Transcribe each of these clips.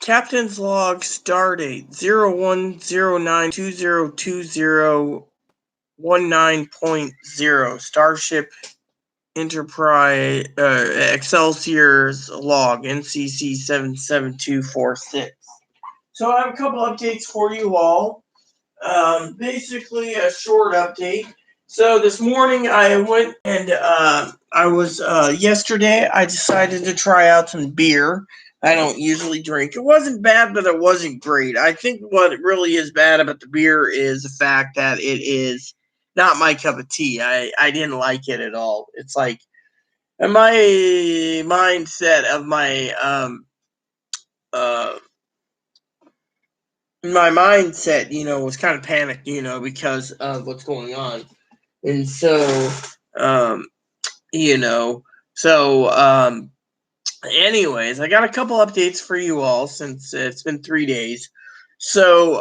Captain's log stardate 0109202019.0 Starship Enterprise Excelsior's log NCC 77246. So I have a couple updates for you all. Basically a short update. So this morning I went and yesterday I decided to try out some beer. I don't usually drink. It wasn't bad, but it wasn't great. I think what really is bad about the beer is the fact that it is not my cup of tea. I didn't like it at all. It's like my mindset of uh my mindset, was kind of panicked, because of what's going on. And so, um, you know, so, anyways, I got a couple updates for you all since it's been 3 days. So,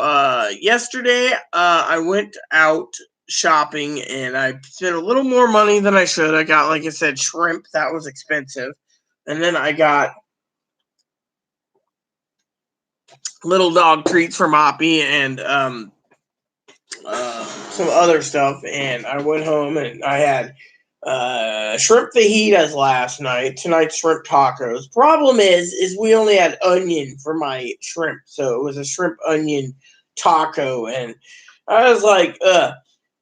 yesterday, I went out shopping and I spent a little more money than I should. I got, like I said, shrimp. That was expensive. And then I got little dog treats for Moppy and, some other stuff, and I went home and I had shrimp fajitas last night. Tonight, shrimp tacos. Problem is we only had onion for my shrimp, so it was a shrimp onion taco, and I was like, ugh.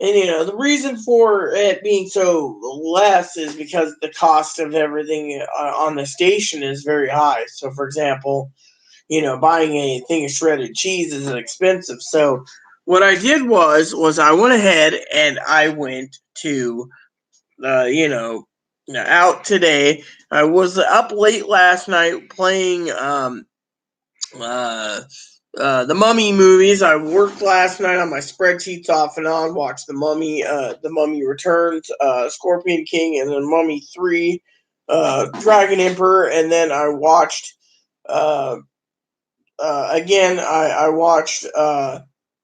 And the reason for it being so less is because the cost of everything on the station is very high. So, for example, buying a thing of shredded cheese is expensive. So what I did was I went ahead and I went to out today. I was up late last night playing uh the Mummy movies. I worked last night on my spreadsheets off and on, watched the Mummy Returns, Scorpion King, and then Mummy 3, Dragon Emperor, and then I watched again, I watched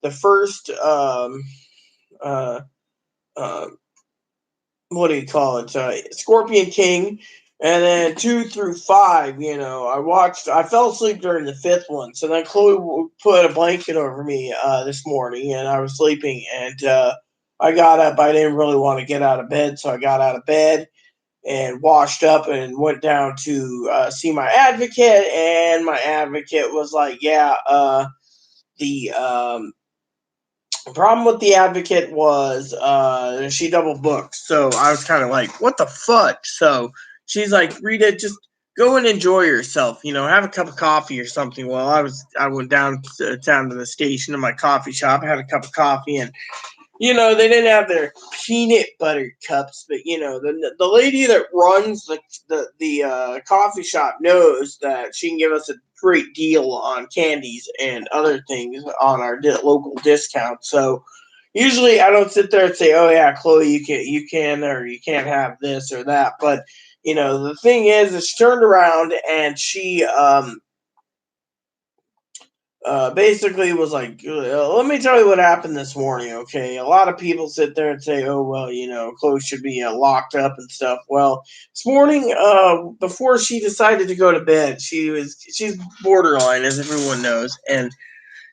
the first uh, uh, what do you call it? Scorpion King, and then 2 through 5. I fell asleep during the fifth one, so then Chloe put a blanket over me this morning, and I was sleeping, and I got up. I didn't really want to get out of bed, so I got out of bed and washed up and went down to see my advocate, and my advocate was like, yeah, the problem with the advocate was she double booked. So I was kind of like, what the fuck? So she's like, Rita, just go and enjoy yourself, have a cup of coffee or something. Well, I went down to the station to my coffee shop, had a cup of coffee, and they didn't have their peanut butter cups, but the lady that runs the coffee shop knows that she can give us a great deal on candies and other things on our local discount. So usually I don't sit there and say, "Oh yeah, Chloe, you can or you can't have this or that." But the thing is she turned around and she basically was like, let me tell you what happened this morning, okay? A lot of people sit there and say, oh, well, Chloe should be locked up and stuff. Well, this morning, before she decided to go to bed, she's borderline, as everyone knows, and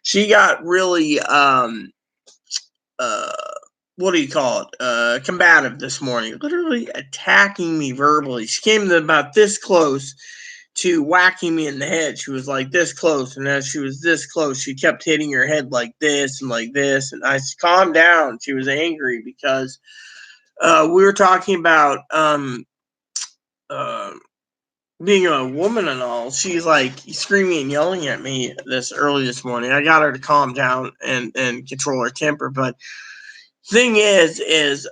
she got really, uh, what do you call it? Combative this morning, literally attacking me verbally. She came to about this close to whacking me in the head. She was like this close, and as she was this close, she kept hitting her head like this and like this. And I said, calm down. She was angry because we were talking about uh, being a woman and all. She's like screaming and yelling at me this early this morning. I got her to calm down and control her temper, but thing is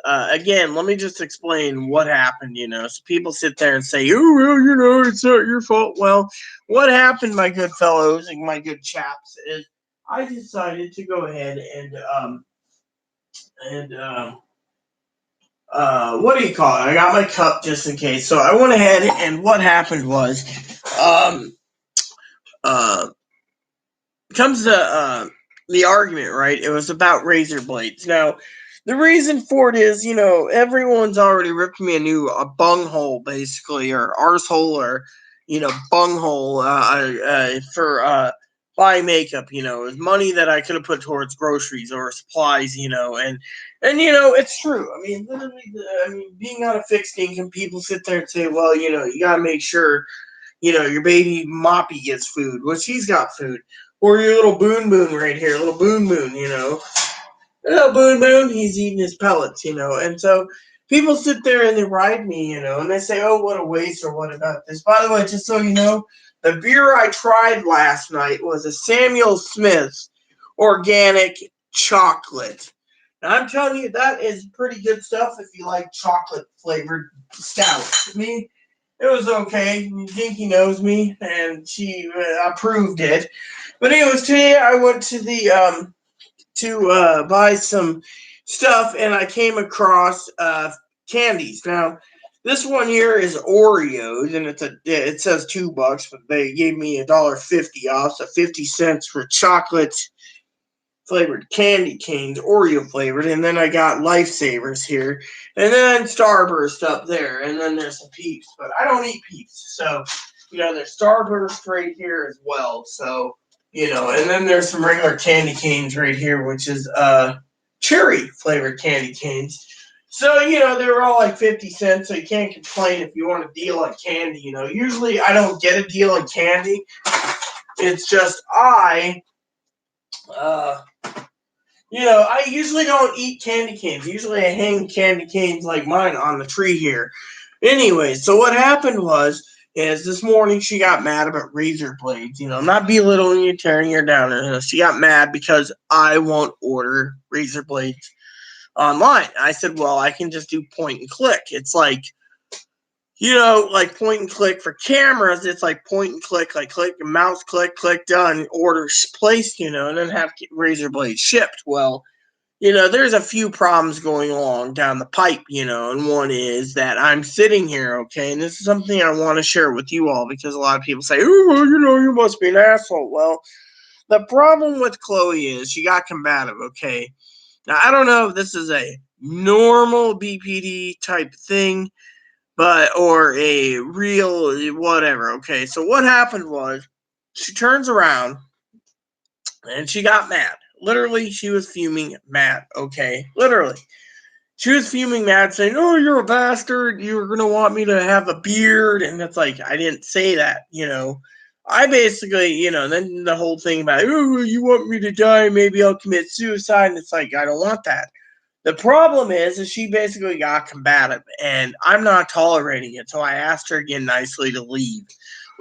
again, let me just explain what happened. So people sit there and say, oh well, it's not your fault. Well, what happened, my good fellows and my good chaps, is I decided to go ahead and what do you call it, I got my cup just in case. So I went ahead, and what happened was um uh comes the argument, right? It was about razor blades. Now, the reason for it is, everyone's already ripped me a new bunghole, basically, or arsehole, or bunghole for buy makeup. It was money that I could have put towards groceries or supplies. And it's true. I mean, literally, being on a fixed income, people sit there and say, well, you got to make sure your baby Moppy gets food. Well, she's got food. Or your little Boon Boon right here, little Boon Boon. Hello, Boon Boon. He's eating his pellets. And so people sit there and they ride me, and they say, oh, what a waste, or what about this. By the way, just so you know, the beer I tried last night was a Samuel Smith's organic chocolate. Now, I'm telling you, that is pretty good stuff if you like chocolate flavored stout. I mean, it was okay. Dinky knows me, and she approved it. But anyways, today I went to the to buy some stuff, and I came across candies. Now, this one here is Oreos, and it says $2, but they gave me $1.50 off, so 50 cents for chocolate flavored candy canes, Oreo flavored, and then I got Lifesavers here, and then Starburst up there, and then there's some Peeps, but I don't eat Peeps, so there's Starburst right here as well, so and then there's some regular candy canes right here, which is cherry flavored candy canes. So, they were all like 50 cents, so you can't complain if you want a deal on candy. Usually I don't get a deal on candy. It's just uh, I usually don't eat candy canes. Usually I hang candy canes like mine on the tree here. Anyway, so what happened is this morning she got mad about razor blades. I'm not belittling you, tearing her down. She got mad because I won't order razor blades online. I said, well, I can just do point and click. It's like point and click for cameras. It's like point and click, like click, mouse click, done, orders placed, and then have razor blades shipped. Well, there's a few problems going along down the pipe, and one is that I'm sitting here, okay, and this is something I want to share with you all because a lot of people say, oh, well, you must be an asshole. Well, the problem with Chloe is she got combative, okay? Now, I don't know if this is a normal BPD type thing, or a real whatever, okay? So what happened was she turns around and she got mad. Literally, she was fuming mad, okay? Literally. She was fuming mad, saying, oh, you're a bastard. You're going to want me to have a beard. And it's like, I didn't say that. I basically, then the whole thing about, oh, you want me to die? Maybe I'll commit suicide. And it's like, I don't want that. The problem is she basically got combative, and I'm not tolerating it. So I asked her again nicely to leave.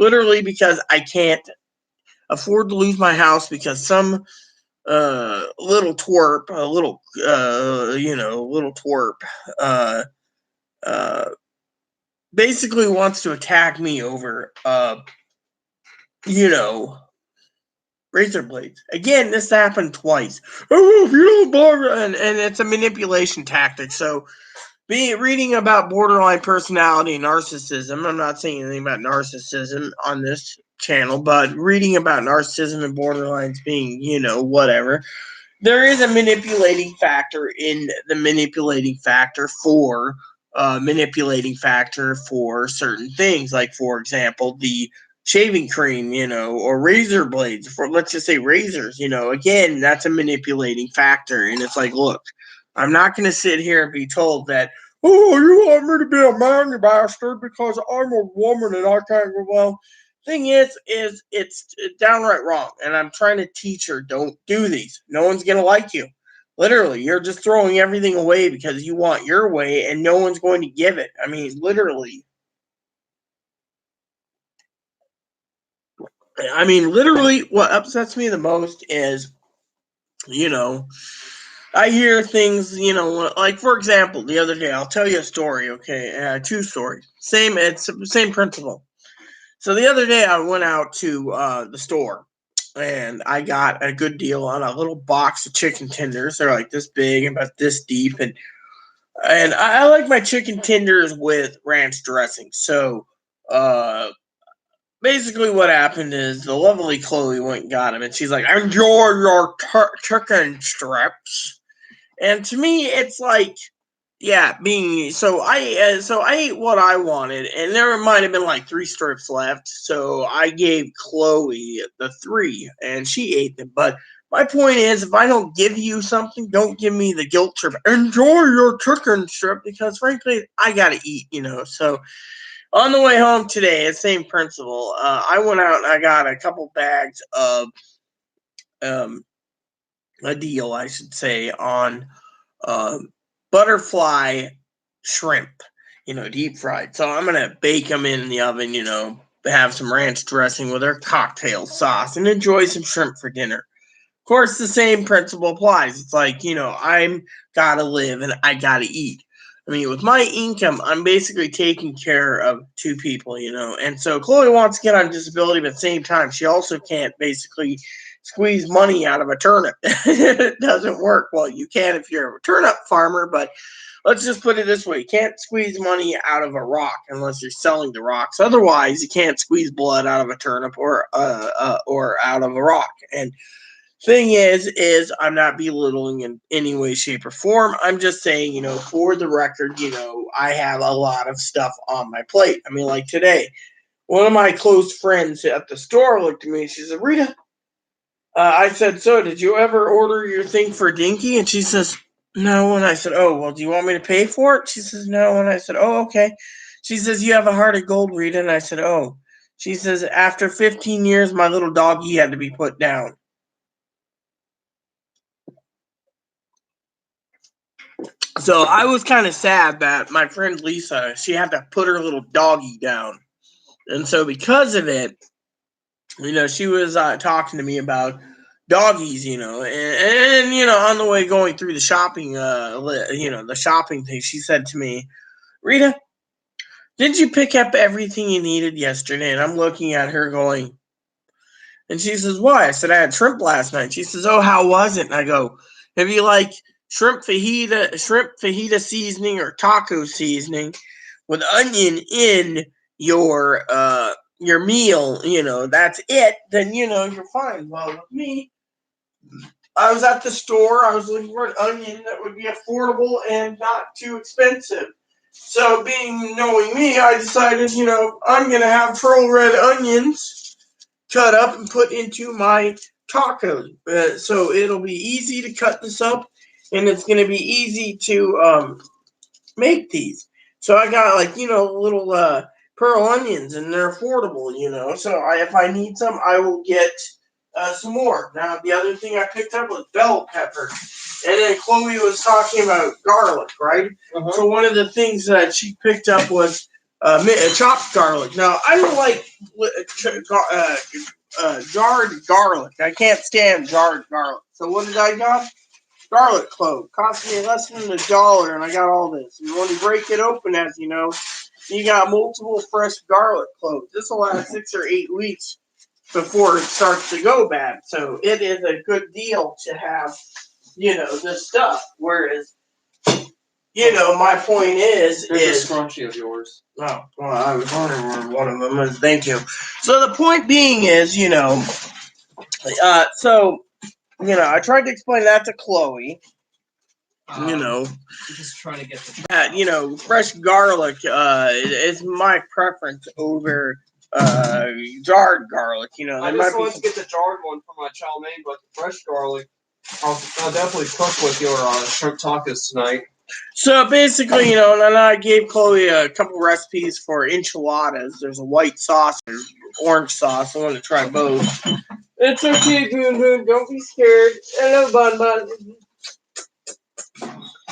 Literally, because I can't afford to lose my house because some little twerp, little twerp, uh, uh, basically wants to attack me over, you know, razor blades. Again, this happened twice. Oh, if you don't bother, and it's a manipulation tactic. So, reading about borderline personality and narcissism, I'm not saying anything about narcissism on this channel, but reading about narcissism and borderlines being, whatever, there is a manipulating factor in the manipulating factor for certain things, like for example the shaving cream, or razor blades, for let's just say razors, again, that's a manipulating factor. And it's like, look, I'm not going to sit here and be told that, oh, you want me to be a man, you bastard, because I'm a woman and I can't go. Well, thing is it's downright wrong, and I'm trying to teach her, don't do these. No one's gonna like you. Literally, you're just throwing everything away because you want your way, and no one's going to give it. I mean, literally. What upsets me the most is, you know, I hear things, like for example, the other day, I'll tell you a story, okay? Two stories. It's the same principle. So the other day I went out to the store and I got a good deal on a little box of chicken tenders. They're like this big, about this deep, and I like my chicken tenders with ranch dressing. So basically what happened is the lovely Chloe went and got him, and she's like, enjoy your chicken strips. And to me, it's like, yeah, I ate what I wanted, and there might have been like 3 strips left. So I gave Chloe the 3, and she ate them. But my point is, if I don't give you something, don't give me the guilt trip. Enjoy your chicken strip, because frankly, I gotta eat. So on the way home today, the same principle. I went out and I got a couple bags of um, a deal, I should say, on um, butterfly shrimp, deep fried. So I'm gonna bake them in the oven, have some ranch dressing with our cocktail sauce, and enjoy some shrimp for dinner. Of course, the same principle applies. It's like, I'm gotta live and I gotta eat. I mean, with my income, I'm basically taking care of 2 people, and so Chloe wants to get on disability, but at the same time, she also can't basically squeeze money out of a turnip. It doesn't work. Well, you can if you're a turnip farmer, but let's just put it this way: you can't squeeze money out of a rock unless you're selling the rocks. Otherwise, you can't squeeze blood out of a turnip or out of a rock. And thing is I'm not belittling in any way, shape, or form. I'm just saying, for the record, I have a lot of stuff on my plate. I mean, like today, one of my close friends at the store looked at me and she said, Rita, I said, so did you ever order your thing for Dinky? And she says, no. And I said, oh, well, do you want me to pay for it? She says, no. And I said, oh, okay. She says, you have a heart of gold, Rita. And I said, oh. She says, after 15 years, my little doggy had to be put down. So I was kind of sad that my friend Lisa, she had to put her little doggy down. And so because of it, she was talking to me about doggies, and on the way going through the shopping, the shopping thing, she said to me, Rita, did you pick up everything you needed yesterday? And I'm looking at her going, and she says, why? I said, I had shrimp last night. She says, oh, how was it? And I go, have you like shrimp fajita seasoning or taco seasoning with onion in your meal, that's it, then you're fine. Well, with me, I was at the store, I was looking for an onion that would be affordable and not too expensive. So being knowing me, I decided, I'm gonna have pearl red onions cut up and put into my tacos. So it'll be easy to cut this up, and it's gonna be easy to make these. So I got like little pearl onions, and they're affordable. So if I need some, I will get some more. Now the other thing I picked up was bell pepper, and then Chloe was talking about garlic, right? Uh-huh. So one of the things that she picked up was chopped garlic. Now I don't like jarred garlic. I can't stand jarred garlic. So what did I got? Garlic clove. Cost me less than $1, and I got all this. And when you break it open, as you know, you got multiple fresh garlic cloves. This will last 6 or 8 weeks before it starts to go bad. So it is a good deal to have, this stuff. Whereas, my point is There's a scrunchie of yours. Oh, well, I was wondering where one of them is. Thank you. So the point being is, I tried to explain that to Chloe. Just trying to get fresh garlic is my preference over jarred garlic. I just wanted to get the jarred one for my chow mein, but the fresh garlic, I'll definitely cook with your shrimp tacos tonight. So basically, and then I gave Chloe a couple recipes for enchiladas. There's a white sauce, there's orange sauce. I want to try both. It's okay, Boon Boon. Don't be scared. Hello, Bun Bun.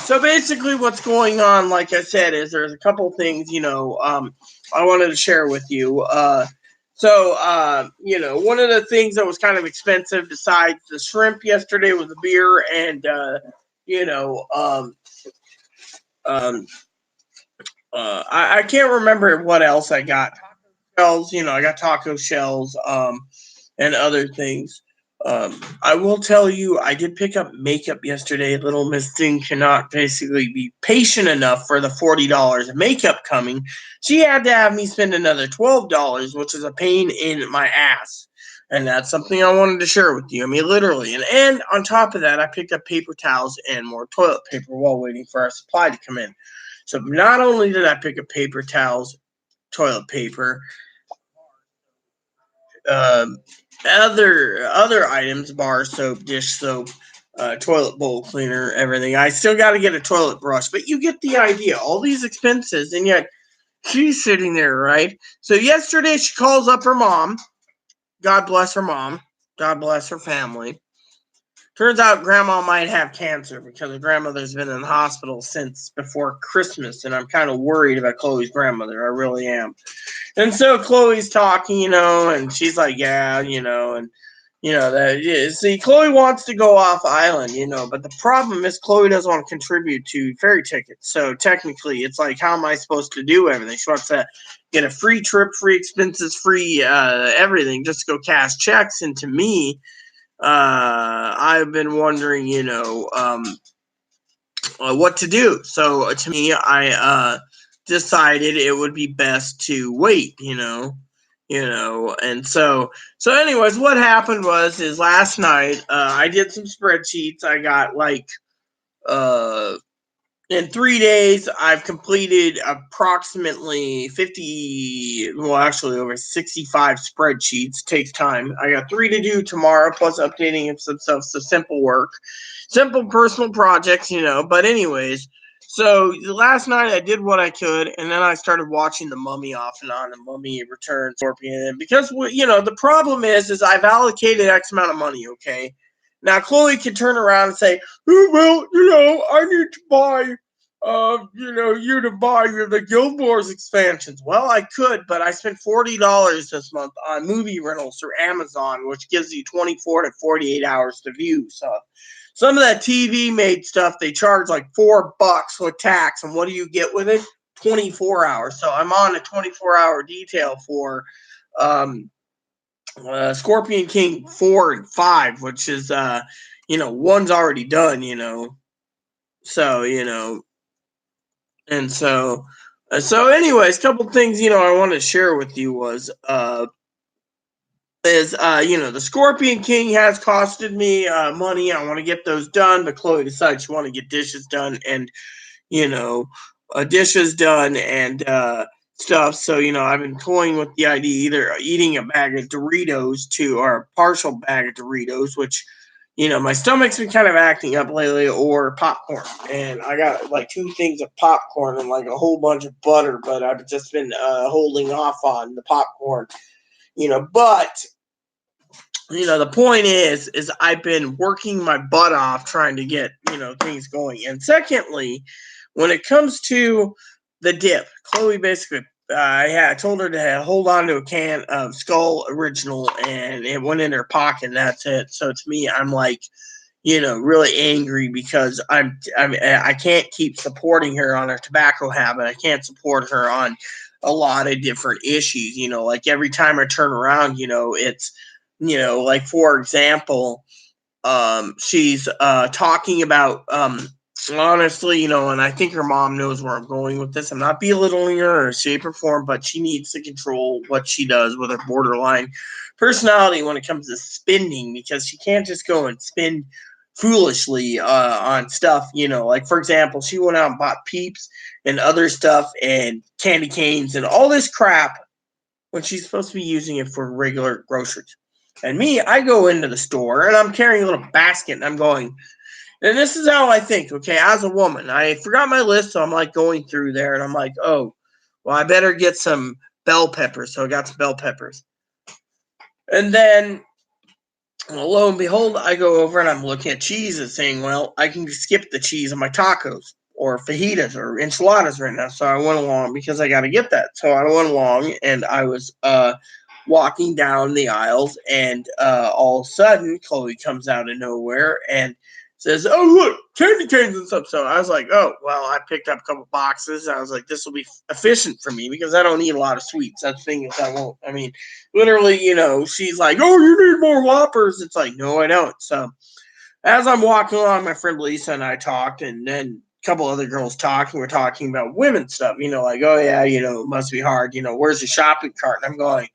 So basically, what's going on, like I said, is there's a couple things, I wanted to share with you. One of the things that was kind of expensive besides the shrimp yesterday was the beer and, I can't remember what else I got. Shells, I got taco shells, and other things. I will tell you, I did pick up makeup yesterday. Little Miss Thing cannot basically be patient enough for the $40 of makeup coming. She had to have me spend another $12, which is a pain in my ass. And that's something I wanted to share with you. I mean, literally. And on top of that, I picked up paper towels and more toilet paper while waiting for our supply to come in. So not only did I pick up paper towels, toilet paper, um, other items, bar soap, dish soap, toilet bowl cleaner, everything. I still got to get a toilet brush, but you get the idea. All these expenses, and yet she's sitting there, right? So yesterday she calls up her mom. God bless her mom. God bless her family. Turns out grandma might have cancer because her grandmother's been in the hospital since before Christmas, and I'm kind of worried about Chloe's grandmother. I really am. And so Chloe's talking, and she's like, yeah, and that yeah, see, Chloe wants to go off island, but the problem is Chloe doesn't want to contribute to ferry tickets. So technically, it's like, how am I supposed to do everything? She wants to get a free trip, free expenses, free everything, just to go cash checks. And to me, I've been wondering, what to do. So to me, I decided it would be best to wait, and so anyways, what happened is last night I did some spreadsheets. I got like uh in 3 days, I've completed approximately 50, well, actually over 65 spreadsheets. Takes time. I got 3 to do tomorrow, plus updating some stuff. So simple work, simple personal projects, But, anyways, so last night I did what I could, and then I started watching The Mummy off and on, and Mummy Returns, Scorpion. Because, the problem is I've allocated X amount of money, okay? Now, Chloe can turn around and say, oh, well, I need to buy you to buy the Guild Wars expansions. Well, I could, but I spent $40 this month on movie rentals through Amazon, which gives you 24 to 48 hours to view. So some of that TV made stuff, they charge like $4 with tax. And what do you get with it? 24 hours. So I'm on a 24-hour detail for Scorpion King 4 and 5, which is, one's already done, So, and so anyways, a couple things, I want to share with you the Scorpion King has costed me money. I want to get those done, but Chloe decides she want to get dishes done and, you know, dishes done and stuff. So, I've been toying with the idea either eating a bag of Doritos or a partial bag of Doritos, which, my stomach's been kind of acting up lately, or popcorn. And I got like 2 things of popcorn and like a whole bunch of butter, but I've just been holding off on the popcorn, but the point is I've been working my butt off trying to get, things going. And secondly, when it comes to the dip, Chloe basically, I told her to hold on to a can of Skull Original, and it went in her pocket, and that's it. So to me, I'm like, really angry because I can't keep supporting her on her tobacco habit. I can't support her on a lot of different issues. Like every time I turn around, it's, like for example, she's talking about honestly, and I think her mom knows where I'm going with this. I'm not belittling her or shape or form, but she needs to control what she does with her borderline personality when it comes to spending, because she can't just go and spend foolishly on stuff. Like for example, she went out and bought Peeps and other stuff and candy canes and all this crap when she's supposed to be using it for regular groceries. And me, I go into the store and I'm carrying a little basket and I'm going, and this is how I think, okay, as a woman. I forgot my list, so I'm like going through there and I'm like, oh, well, I better get some bell peppers. So I got some bell peppers. And then, lo and behold, I go over and I'm looking at cheese and saying, well, I can skip the cheese on my tacos or fajitas or enchiladas right now. So I went along because I got to get that. So I went along and I was walking down the aisles, and all of a sudden, Chloe comes out of nowhere and says, "Oh, look, candy canes and stuff." So I was like, "Oh, well," I picked up a couple boxes. I was like, "This will be efficient for me because I don't eat a lot of sweets." That's the thing is I won't. I mean, literally, she's like, "Oh, you need more Whoppers." It's like, no, I don't. So as I'm walking along, my friend Lisa and I talked, and then a couple other girls talking. We're talking about women stuff, like, oh yeah, it must be hard. Where's the shopping cart? And I'm going,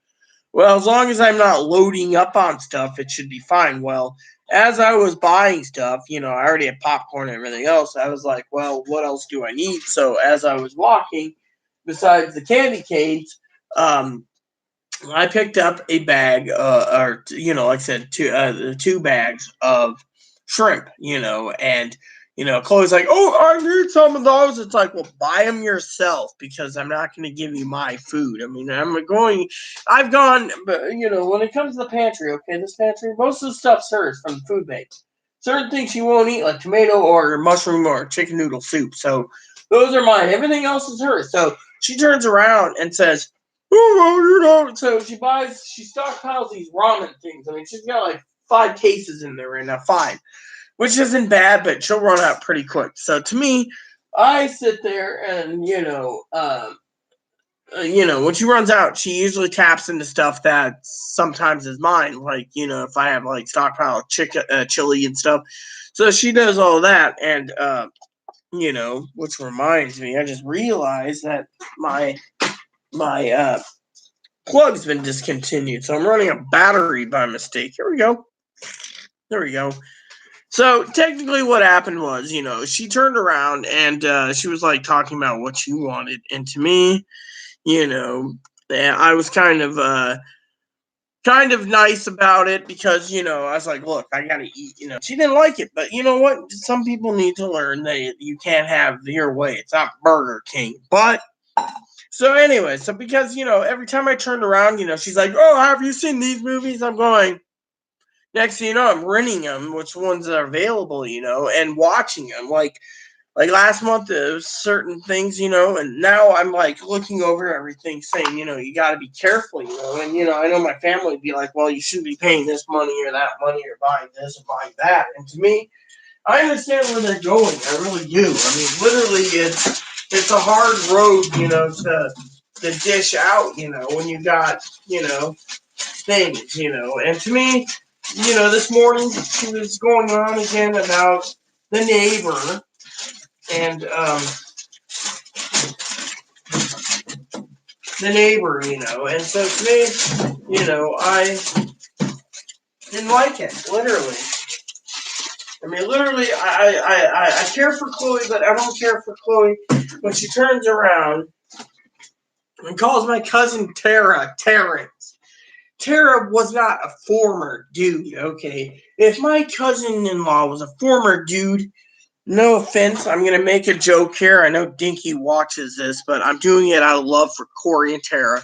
Well, as long as I'm not loading up on stuff, it should be fine. Well, as I was buying stuff, I already had popcorn and everything else. I was like, well, what else do I need? So as I was walking, besides the candy canes, um, I picked up a bag, or like I said, two bags of shrimp, and Chloe's like, "Oh, I need some of those." It's like, well, buy them yourself because I'm not going to give you my food. I mean, I've gone, but when it comes to the pantry, okay, this pantry, most of the stuff's hers from the food bank. Certain things she won't eat, like tomato or mushroom or chicken noodle soup. So those are mine. Everything else is hers. So she turns around and says, "Oh, so she stockpiles these ramen things. I mean, she's got like 5 cases in there right now, five, which isn't bad, but she'll run out pretty quick. So to me, I sit there and when she runs out, she usually taps into stuff that sometimes is mine. Like if I have like stockpile chicken, chili and stuff, so she does all that. And which reminds me, I just realized that my plug's been discontinued, so I'm running a battery by mistake. Here we go. There we go. So technically, what happened was, she turned around and she was like talking about what she wanted, and to me, you know, I was kind of nice about it because I was like, look, I gotta eat. She didn't like it, but you know what? Some people need to learn that you can't have your way. It's not Burger King, but. So anyway, because every time I turned around, she's like, "Oh, have you seen these movies?" I'm going. Next thing you know, I'm renting them, which ones are available, and watching them. Like last month, there was certain things, and now I'm like looking over everything, saying, you got to be careful, and I know my family would be like, "Well, you shouldn't be paying this money or that money or buying this or buying that," and to me, I understand where they're going. I really do. I mean, literally, it's a hard road, to dish out, when you got, things, And to me, this morning she was going on again about the neighbor and and so to me, I didn't like it, literally. I mean, literally, I care for Chloe, but I don't care for Chloe when she turns around and calls my cousin Terrence. Tara was not a former dude, okay? If my cousin-in-law was a former dude, no offense, I'm going to make a joke here. I know Dinky watches this, but I'm doing it out of love for Corey and Tara.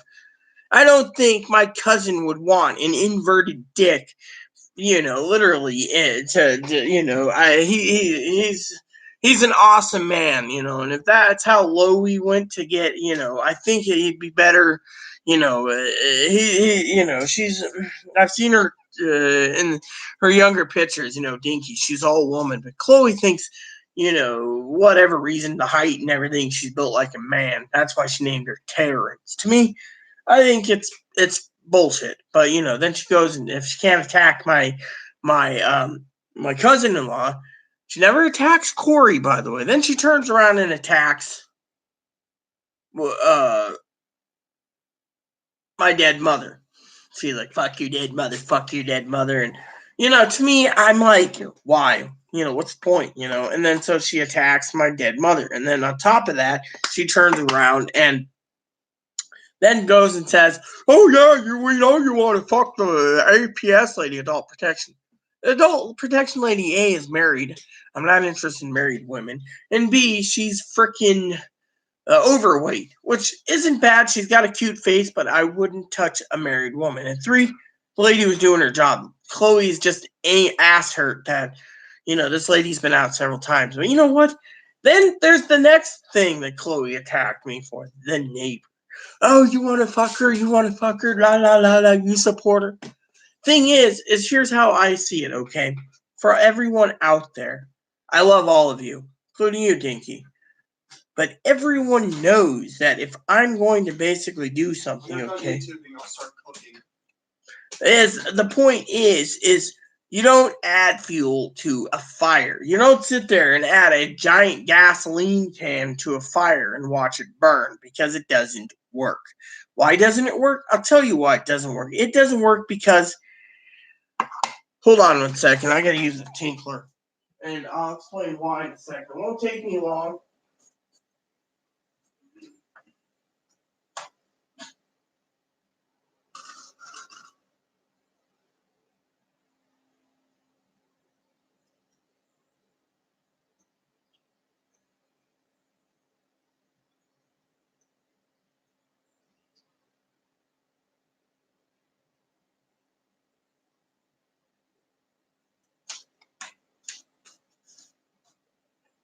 I don't think my cousin would want an inverted dick, literally, he's an awesome man, and if that's how low we went to get, I think he'd be better, she's, I've seen her in her younger pictures, Dinky, she's all woman, but Chloe thinks, whatever reason, the height and everything, she's built like a man. That's why she named her Terrence. To me, I think it's bullshit. But then she goes and if she can't attack my cousin-in-law, she never attacks Corey. By the way, then she turns around and attacks uh my dead mother. She's like, "Fuck you, dead mother. Fuck you, dead mother." And to me, I'm like, why? What's the point? And then so she attacks my dead mother, and then on top of that, she turns around and then goes and says, "Oh yeah, we know you want to fuck the APS lady, adult protection. Adult protection lady A is married. I'm not interested in married women. And B, she's freaking overweight, which isn't bad. She's got a cute face, but I wouldn't touch a married woman. And 3, the lady was doing her job. Chloe's just ass hurt that, this lady's been out several times. But you know what? Then there's the next thing that Chloe attacked me for, the neighbor. Oh, you want to fuck her? You want to fuck her? La la la la. You support her. Thing is here's how I see it. Okay, for everyone out there, I love all of you, including you, Dinky. But everyone knows that if I'm going to basically do something, okay, is the point is you don't add fuel to a fire. You don't sit there and add a giant gasoline can to a fire and watch it burn because it doesn't work. Why doesn't it work? I'll tell you why it doesn't work. It doesn't work because, hold on 1 second, I gotta use the tinkler. And I'll explain why in a second. It won't take me long.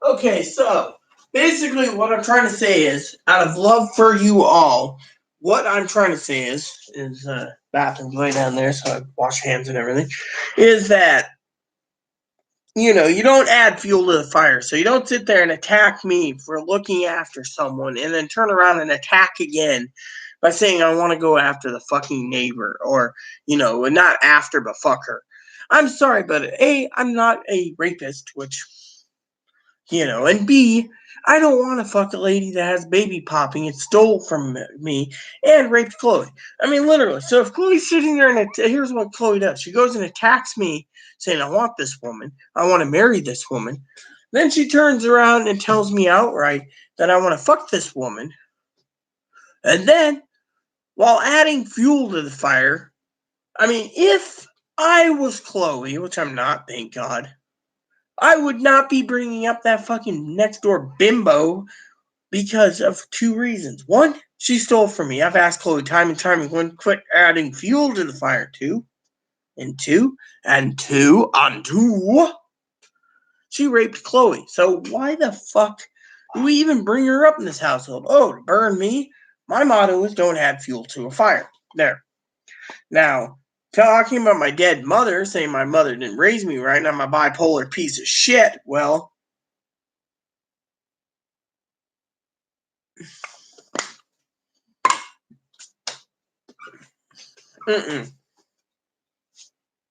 Okay, so basically what I'm trying to say is, out of love for you all, what I'm trying to say is bathroom's way down there, so I wash hands and everything, is that, you don't add fuel to the fire. So you don't sit there and attack me for looking after someone and then turn around and attack again by saying I want to go after the fucking neighbor, or, not after, but fuck her. I'm sorry, but A, I'm not a rapist, which, and B, I don't want to fuck a lady that has baby popping and stole from me and raped Chloe. I mean, literally. So if Chloe's sitting there and here's what Chloe does. She goes and attacks me saying, I want this woman. I want to marry this woman. Then she turns around and tells me outright that I want to fuck this woman. And then, while adding fuel to the fire, I mean, if I was Chloe, which I'm not, thank God, I would not be bringing up that fucking next door bimbo because of two reasons. One, she stole from me. I've asked Chloe time and time again, quit adding fuel to the fire. Two, she raped Chloe. So why the fuck do we even bring her up in this household? Oh, to burn me? My motto is don't add fuel to a fire. There. Now, talking about my dead mother, saying my mother didn't raise me right, and I'm a bipolar piece of shit, well,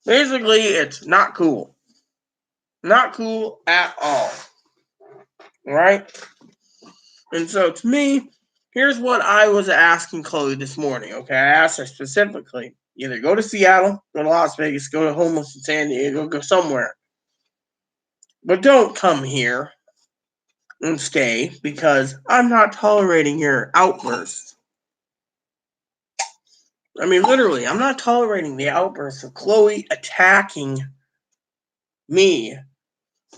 basically, it's not cool. Not cool at all. Right? And so, to me, here's what I was asking Chloe this morning, okay? I asked her specifically, either go to Seattle, go to Las Vegas, go to homeless in San Diego, go somewhere. But don't come here and stay, because I'm not tolerating your outbursts. I mean, literally, I'm not tolerating the outbursts of Chloe attacking me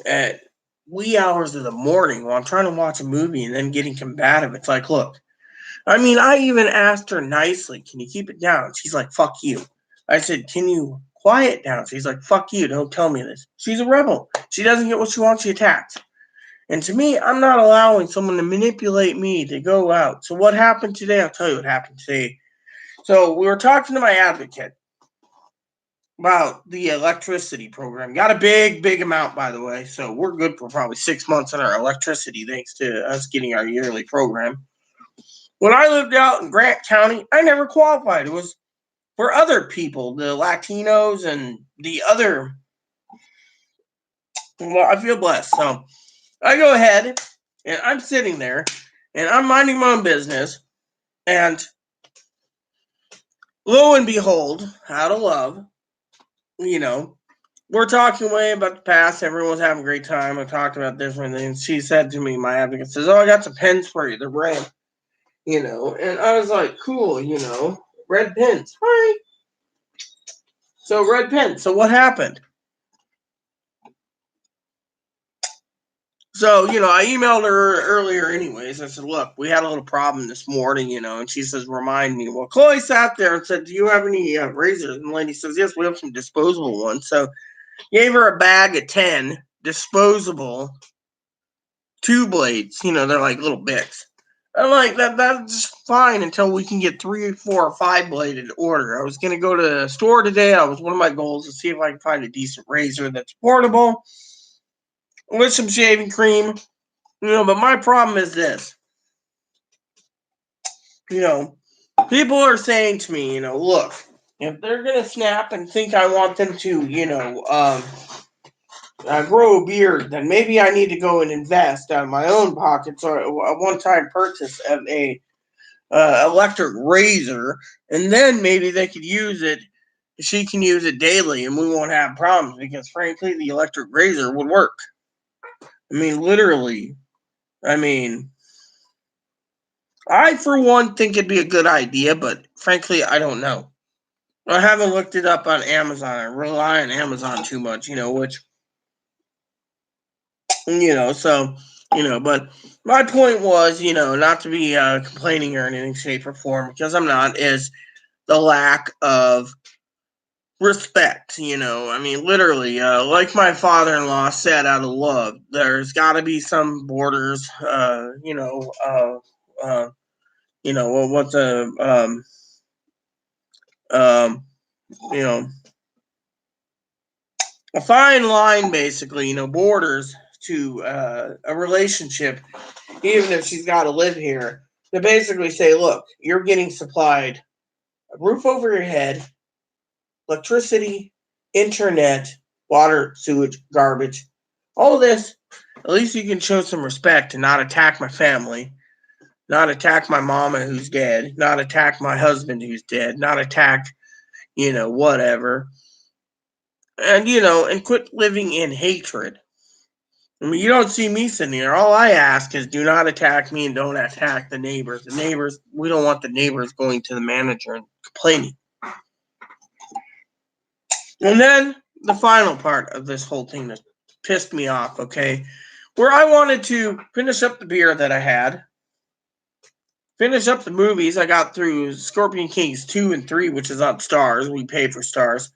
at wee hours of the morning while I'm trying to watch a movie and then getting combative. It's like, look, I mean, I even asked her nicely, can you keep it down? She's like, fuck you. I said, can you quiet down? She's like, fuck you, don't tell me this. She's a rebel. She doesn't get what she wants, she attacks. And to me, I'm not allowing someone to manipulate me to go out. So what happened today? I'll tell you what happened today. So we were talking to my advocate about the electricity program. Got a big amount, by the way. So we're good for probably 6 months on our electricity, thanks to us getting our yearly program. When I lived out in Grant County, I never qualified. It was for other people, the Latinos and the other. Well, I feel blessed. So I go ahead and I'm sitting there and I'm minding my own business. And lo and behold, out of love, we're talking way about the past. Everyone's having a great time. I talked about different things. She said to me, my advocate says, oh, I got some pens for you. They're red. And I was like, cool, red pens. Hi. So red pens. So what happened? So, I emailed her earlier anyways. I said, look, we had a little problem this morning, and she says, remind me. Well, Chloe sat there and said, do you have any razors? And the lady says, yes, we have some disposable ones. So gave her a bag of 10 disposable 2 blades. They're like little bits. I'm like, that's fine until we can get 3, 4, or 5 bladed order. I was going to go to the store today. One of my goals to see if I can find a decent razor that's portable with some shaving cream. But my problem is this. People are saying to me, look, if they're going to snap and think I want them to, grow a beard, then maybe I need to go and invest out of my own pockets or a one-time purchase of a electric razor, and then maybe they could use it. She can use it daily, and we won't have problems because, frankly, the electric razor would work. I mean, literally. I mean, I, for one, think it'd be a good idea, but frankly, I don't know. I haven't looked it up on Amazon. I rely on Amazon too much, which, so, but my point was, not to be complaining or in any shape or form, because I'm not, is the lack of respect, I mean, literally, like my father-in-law said out of love, there's got to be some borders, what's um, you know, a fine line, basically, borders to a relationship, even if she's got to live here, to basically say, look, you're getting supplied a roof over your head, electricity, internet, water, sewage, garbage, all of this. At least you can show some respect and not attack my family, not attack my mama who's dead, not attack my husband who's dead, not attack, whatever. And quit living in hatred. I mean, you don't see me sitting there. All I ask is do not attack me and don't attack the neighbors. The neighbors, we don't want the neighbors going to the manager and complaining. And then the final part of this whole thing that pissed me off, okay, where I wanted to finish up the beer that I had, finish up the movies. I got through Scorpion Kings 2 and 3, which is on Stars. We pay for Stars.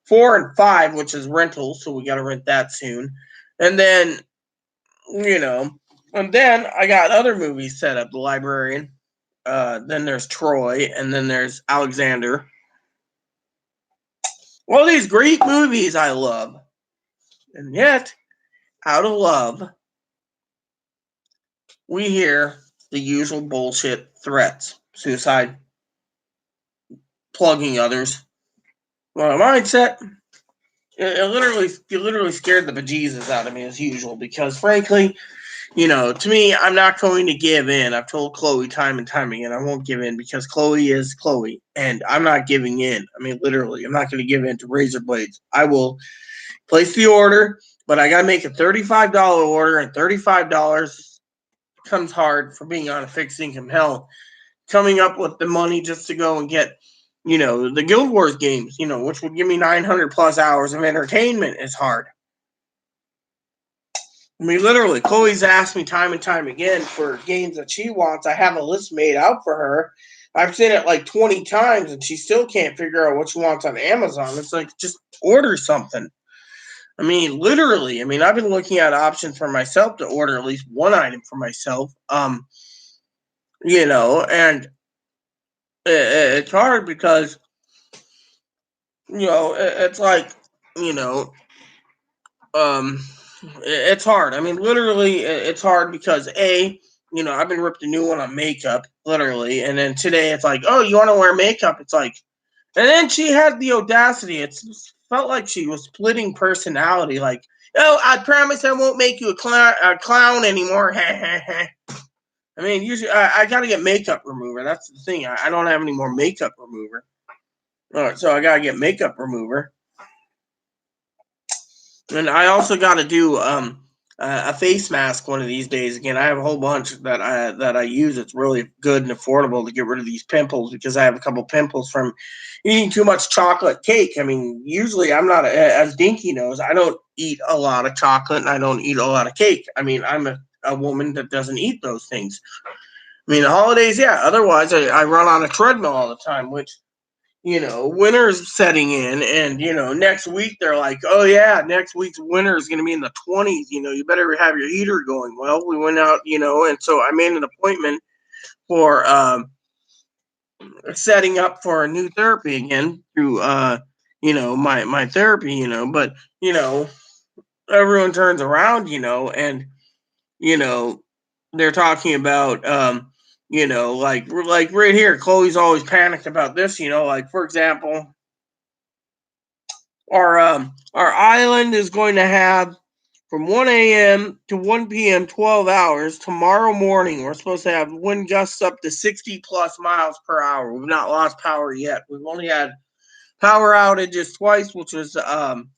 4 and 5, which is rental, so we got to rent that soon. And then, and then I got other movies set up. The Librarian. Then there's Troy, and then there's Alexander. All these great movies I love. And yet, out of love, we hear the usual bullshit threats, suicide, plugging others. Well, mindset, you literally scared the bejesus out of me as usual because, frankly, to me, I'm not going to give in. I've told Chloe time and time again, I won't give in because Chloe is Chloe, and I'm not giving in. I mean, literally, I'm not going to give in to razor blades. I will place the order, but I got to make a $35 order, and $35 comes hard for being on a fixed income. Hell, coming up with the money just to go and get, the Guild Wars games, which would give me 900 plus hours of entertainment is hard. I mean, literally, Chloe's asked me time and time again for games that she wants. I have a list made out for her. I've seen it like 20 times, and she still can't figure out what she wants on Amazon. It's like, just order something. I mean, literally. I mean, I've been looking at options for myself to order at least one item for myself. And it's hard because, it's like, you know, um, it's hard. I mean, literally, it's hard because I've been ripped a new one on makeup, literally, and then today it's like, oh, you want to wear makeup? It's like, and then she had the audacity. It felt like she was splitting personality. Like, oh, I promise I won't make you a clown anymore. I mean, usually I got to get makeup remover. That's the thing. I don't have any more makeup remover. All right, so I got to get makeup remover. And I also got to do a face mask one of these days. Again, I have a whole bunch that I use. It's really good and affordable to get rid of these pimples because I have a couple pimples from eating too much chocolate cake. I mean, usually I'm not, as Dinky knows, I don't eat a lot of chocolate and I don't eat a lot of cake. I mean, I'm a woman that doesn't eat those things. I mean, the holidays, yeah. Otherwise, I run on a treadmill all the time, which winter's setting in, and next week they're like, oh yeah, next week's winter is going to be in the 20s. You better have your heater going. Well, we went out, and so I made an appointment for setting up for a new therapy again through my therapy, but everyone turns around, and you know they're talking about like right here, Chloe's always panicked about this, like for example, our island is going to have from 1 a.m. to 1 p.m., 12 hours. Tomorrow morning, we're supposed to have wind gusts up to 60 plus miles per hour. We've not lost power yet. We've only had power outages twice, which was um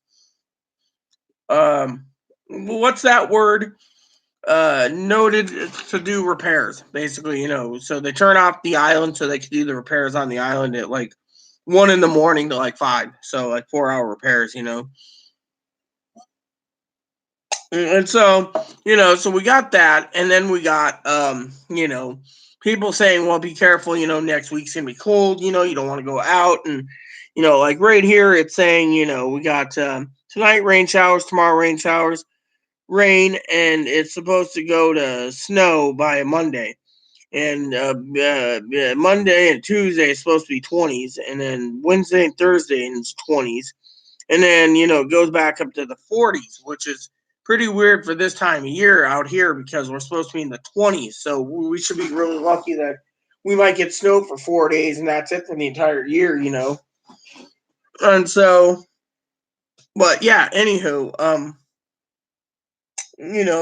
what's that word? Noted to do repairs, basically, so they turn off the island so they can do the repairs on the island at like 1 in the morning to like 5, so like 4 hour repairs, and so so we got that, and then we got people saying, well, be careful, next week's gonna be cold, you don't want to go out, and like right here it's saying, we got tonight rain showers, tomorrow rain showers, rain, and it's supposed to go to snow by Monday. And Monday and Tuesday is supposed to be 20s, and then Wednesday and Thursday is 20s, and then it goes back up to the 40s, which is pretty weird for this time of year out here because we're supposed to be in the 20s. So we should be really lucky that we might get snow for 4 days, and that's it for the entire year. And so, but yeah, anywho,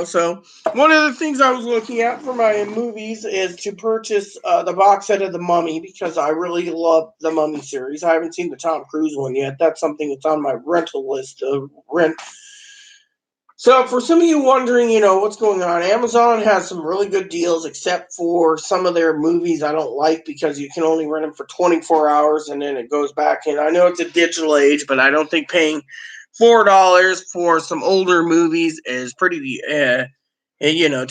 so one of the things I was looking at for my movies is to purchase the box set of The Mummy because I really love the Mummy series. I haven't seen the Tom Cruise one yet. That's something that's on my rental list to rent. So for some of you wondering, what's going on, Amazon has some really good deals, except for some of their movies I don't like because you can only rent them for 24 hours and then it goes back in. I know it's a digital age, but I don't think paying $4 for some older movies is pretty. To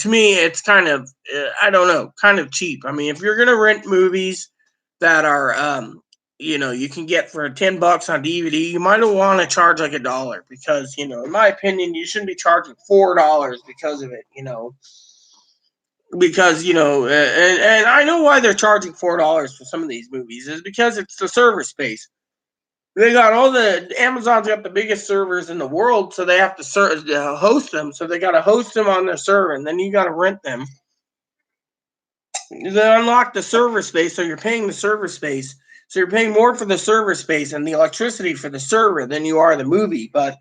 me, it's kind of I don't know, kind of cheap. I mean, if you're gonna rent movies that are you can get for $10 on DVD, you might want to charge like $1 because in my opinion, you shouldn't be charging $4 because of it. Because and I know why they're charging $4 for some of these movies is because it's the server space. They got all the Amazon's got the biggest servers in the world, so they have to host them. So they got to host them on their server, and then you got to rent them. They unlock the server space, so you're paying the server space. So you're paying more for the server space and the electricity for the server than you are the movie. But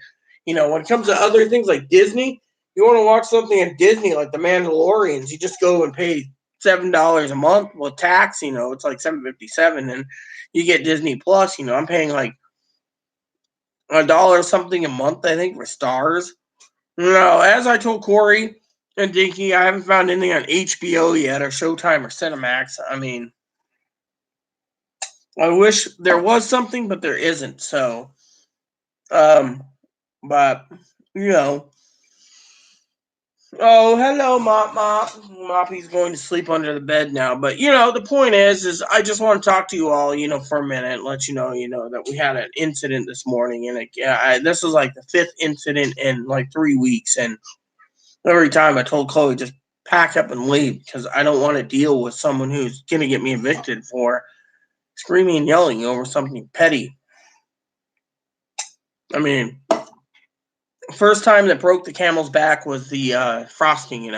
when it comes to other things like Disney, you want to watch something at Disney like The Mandalorians, you just go and pay $7 a month with tax. It's like $7.57, and you get Disney Plus. I'm paying like $1 something a month, I think, for stars. No, as I told Corey and Dinky, I haven't found anything on HBO yet, or Showtime, or Cinemax. I mean, I wish there was something, but there isn't. So, um, but you know, oh, hello, Mop Mop. Moppy's going to sleep under the bed now. But the point is I just want to talk to you all, for a minute, let that we had an incident this morning, and this was like the fifth incident in like 3 weeks, and every time I told Chloe just pack up and leave because I don't want to deal with someone who's gonna get me evicted for screaming and yelling over something petty. I mean, first time that broke the camel's back was the frosting, and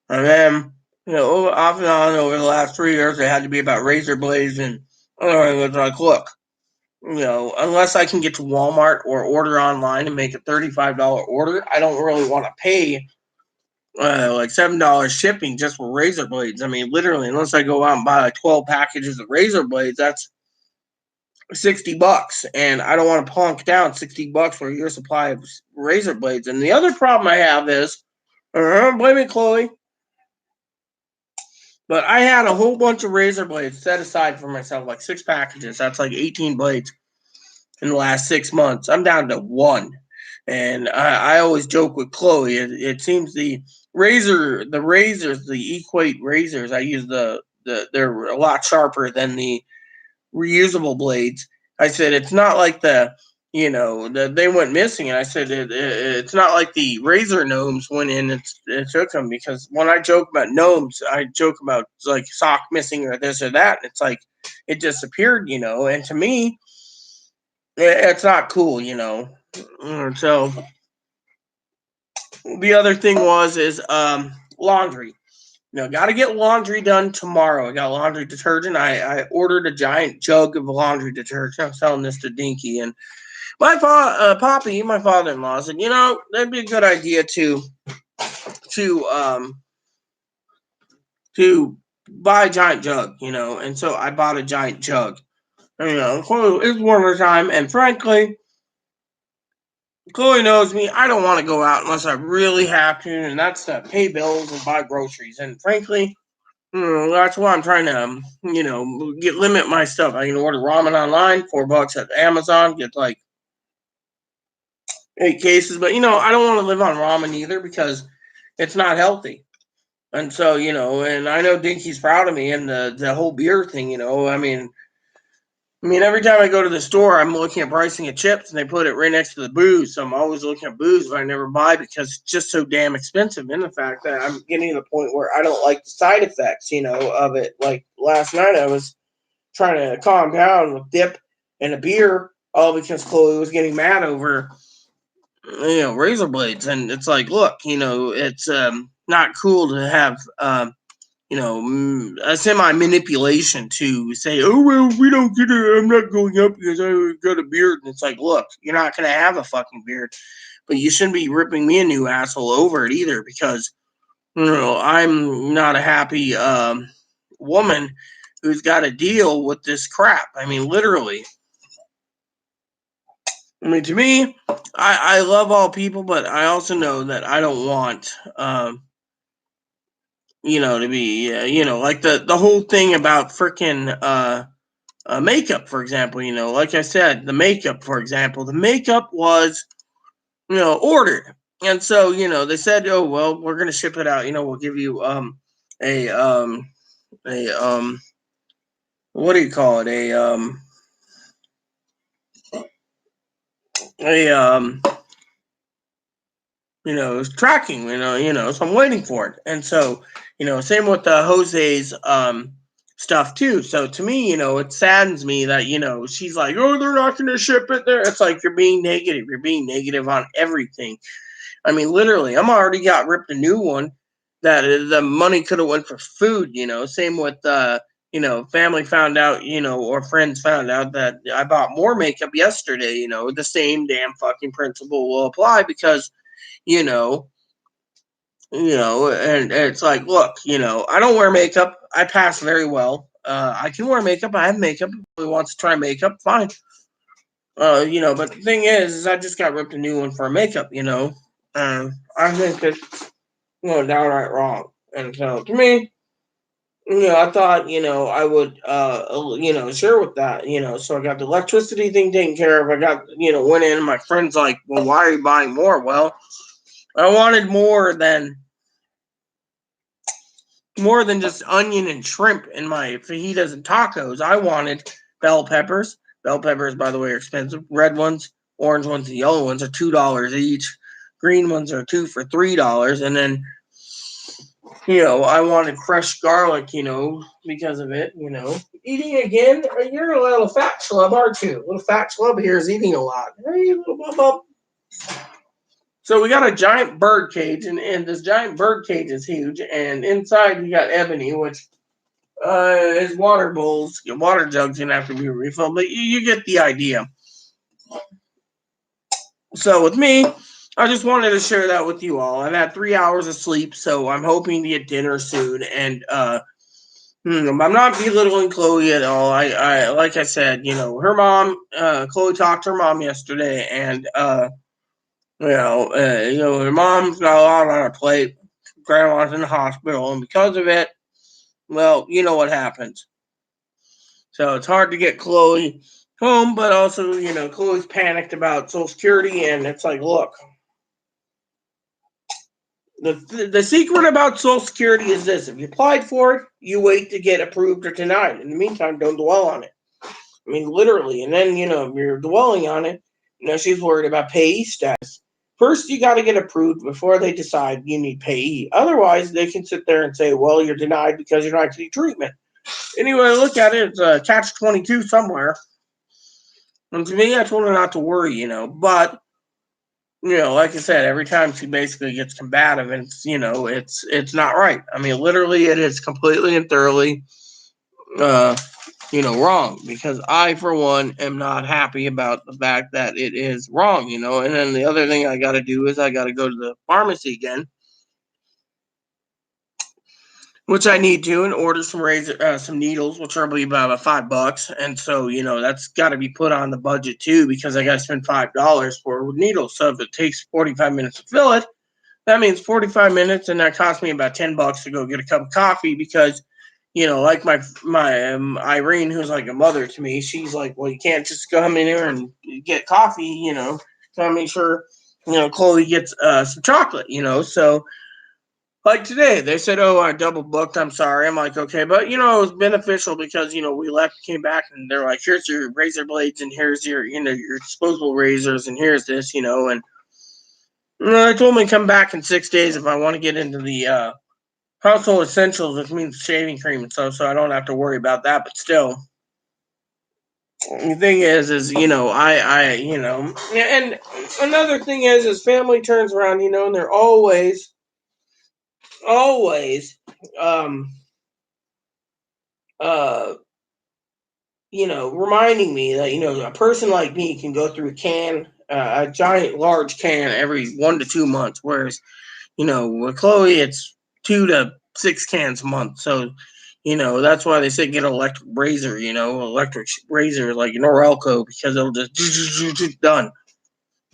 then off and on over the last 3 years, it had to be about razor blades, and it was like, look, unless I can get to Walmart or order online and make a $35 order, I don't really want to pay like $7 shipping just for razor blades. I mean, literally, unless I go out and buy like 12 packages of razor blades, that's $60, and I don't want to plunk down $60 for your supply of razor blades. And the other problem I have is, blame it, Chloe, but I had a whole bunch of razor blades set aside for myself, like 6 packages. That's like 18 blades in the last 6 months. I'm down to one. And I always joke with Chloe. It seems the razors, the Equate razors, I use they're a lot sharper than the reusable blades. I said it's not like they went missing, and I said it's not like the razor gnomes went in and it took them, because when I joke about gnomes, I joke about like sock missing or this or that. And it's like it disappeared, and to me, it's not cool. So the other thing is laundry. Got to get laundry done tomorrow. I got laundry detergent. I ordered a giant jug of laundry detergent. I'm selling this to Dinky. And Poppy, my father-in-law, said, that'd be a good idea to to buy a giant jug, and so I bought a giant jug. And, it's winter time, and frankly, Chloe knows me. I don't want to go out unless I really have to, and that's to pay bills and buy groceries. And frankly, that's why I'm trying to, limit my stuff. I can order ramen online, $4 at Amazon, get like 8 cases. But I don't want to live on ramen either because it's not healthy. And so, and I know Dinky's proud of me and the whole beer thing. Every time I go to the store, I'm looking at pricing of chips, and they put it right next to the booze. So I'm always looking at booze, but I never buy because it's just so damn expensive. And the fact that I'm getting to the point where I don't like the side effects, of it. Like last night, I was trying to calm down with dip and a beer, all because Chloe was getting mad over, razor blades. And it's like, look, it's not cool to have a semi manipulation to say, oh, well, we don't get it. I'm not going up because I got a beard. And it's like, look, you're not going to have a fucking beard, but you shouldn't be ripping me a new asshole over it either because, I'm not a happy woman who's got to deal with this crap. Literally. To me, I love all people, but I also know that I don't want, to be, like the whole thing about freaking, makeup, for example, like I said, the makeup, for example, the makeup was, ordered. And so, they said, oh, well, we're going to ship it out. We'll give you, a, a, what do you call it? A, tracking, so I'm waiting for it. And so, same with Jose's, stuff too. So to me, it saddens me that, she's like, oh, they're not going to ship it there. It's like, you're being negative. You're being negative on everything. Literally, I'm already got ripped a new one that the money could have went for food, same with, family found out, or friends found out that I bought more makeup yesterday, the same damn fucking principle will apply because, you know, and it's like, look, I don't wear makeup. I pass very well. I can wear makeup. I have makeup. If anybody wants to try makeup, fine. But the thing is I just got ripped a new one for makeup, I think it's, downright wrong. And so to me, I thought, I would, share with that, so I got the electricity thing taken care of. I got, went in, my friend's like, well, why are you buying more? Well, I wanted more than just onion and shrimp in my fajitas and tacos. I wanted bell peppers. Bell peppers, by the way, are expensive. Red ones, orange ones, and yellow ones are $2 each. Green ones are two for $3. And then, I wanted fresh garlic, because of it, Eating again, you're a little fat schlub, aren't you? A little fat schlub here is eating a lot. Hey, little bub. So we got a giant bird cage, and this giant bird cage is huge. And inside we got Ebony, which his water bowls, water jugs gonna have to be refilled, but you get the idea. So with me, I just wanted to share that with you all. I've had 3 hours of sleep, so I'm hoping to get dinner soon. And I'm not belittling Chloe at all. I like I said, her mom, Chloe talked to her mom yesterday, and her mom's got a lot on her plate. Grandma's in the hospital, and because of it, well, you know what happens. So it's hard to get Chloe home, but also, Chloe's panicked about Social Security, and it's like, look, the secret about Social Security is this: if you applied for it, you wait to get approved or denied. In the meantime, don't dwell on it. Literally, and then if you're dwelling on it, she's worried about payee status. First, you got to get approved before they decide you need payee. Otherwise, they can sit there and say, well, you're denied because you're not getting treatment. Anyway, look at it. It's a catch-22 somewhere. And to me, I told her not to worry, but like I said, every time she basically gets combative, and it's not right. I mean, literally, it is completely and thoroughly, uh, wrong, because I, for one, am not happy about the fact that it is wrong. And then the other thing I got to do is I got to go to the pharmacy again, which I need to, and order some needles, which are be about $5. And so, that's got to be put on the budget too, because I got to spend $5 for needles. So if it takes 45 minutes to fill it, that means 45 minutes, and that cost me about $10 to go get a cup of coffee, because like my Irene, who's like a mother to me, she's like, well, you can't just come in here and get coffee, so I make sure Chloe gets some chocolate, so like today, they said, "Oh, I double booked. I'm sorry." I'm like, "Okay," but it was beneficial, because we left, came back, and they're like, "Here's your razor blades, and here's your your disposable razors, and here's this," and I told them to come back in 6 days if I want to get into the household essentials, which means shaving cream and stuff, so I don't have to worry about that. But still, the thing is and another thing is family turns around, and they're always, um, uh, reminding me that a person like me can go through a giant, large can every 1 to 2 months, whereas with Chloe, it's 2 to 6 cans a month. So, that's why they say get an electric razor, electric razor like an Norelco, because it'll just done.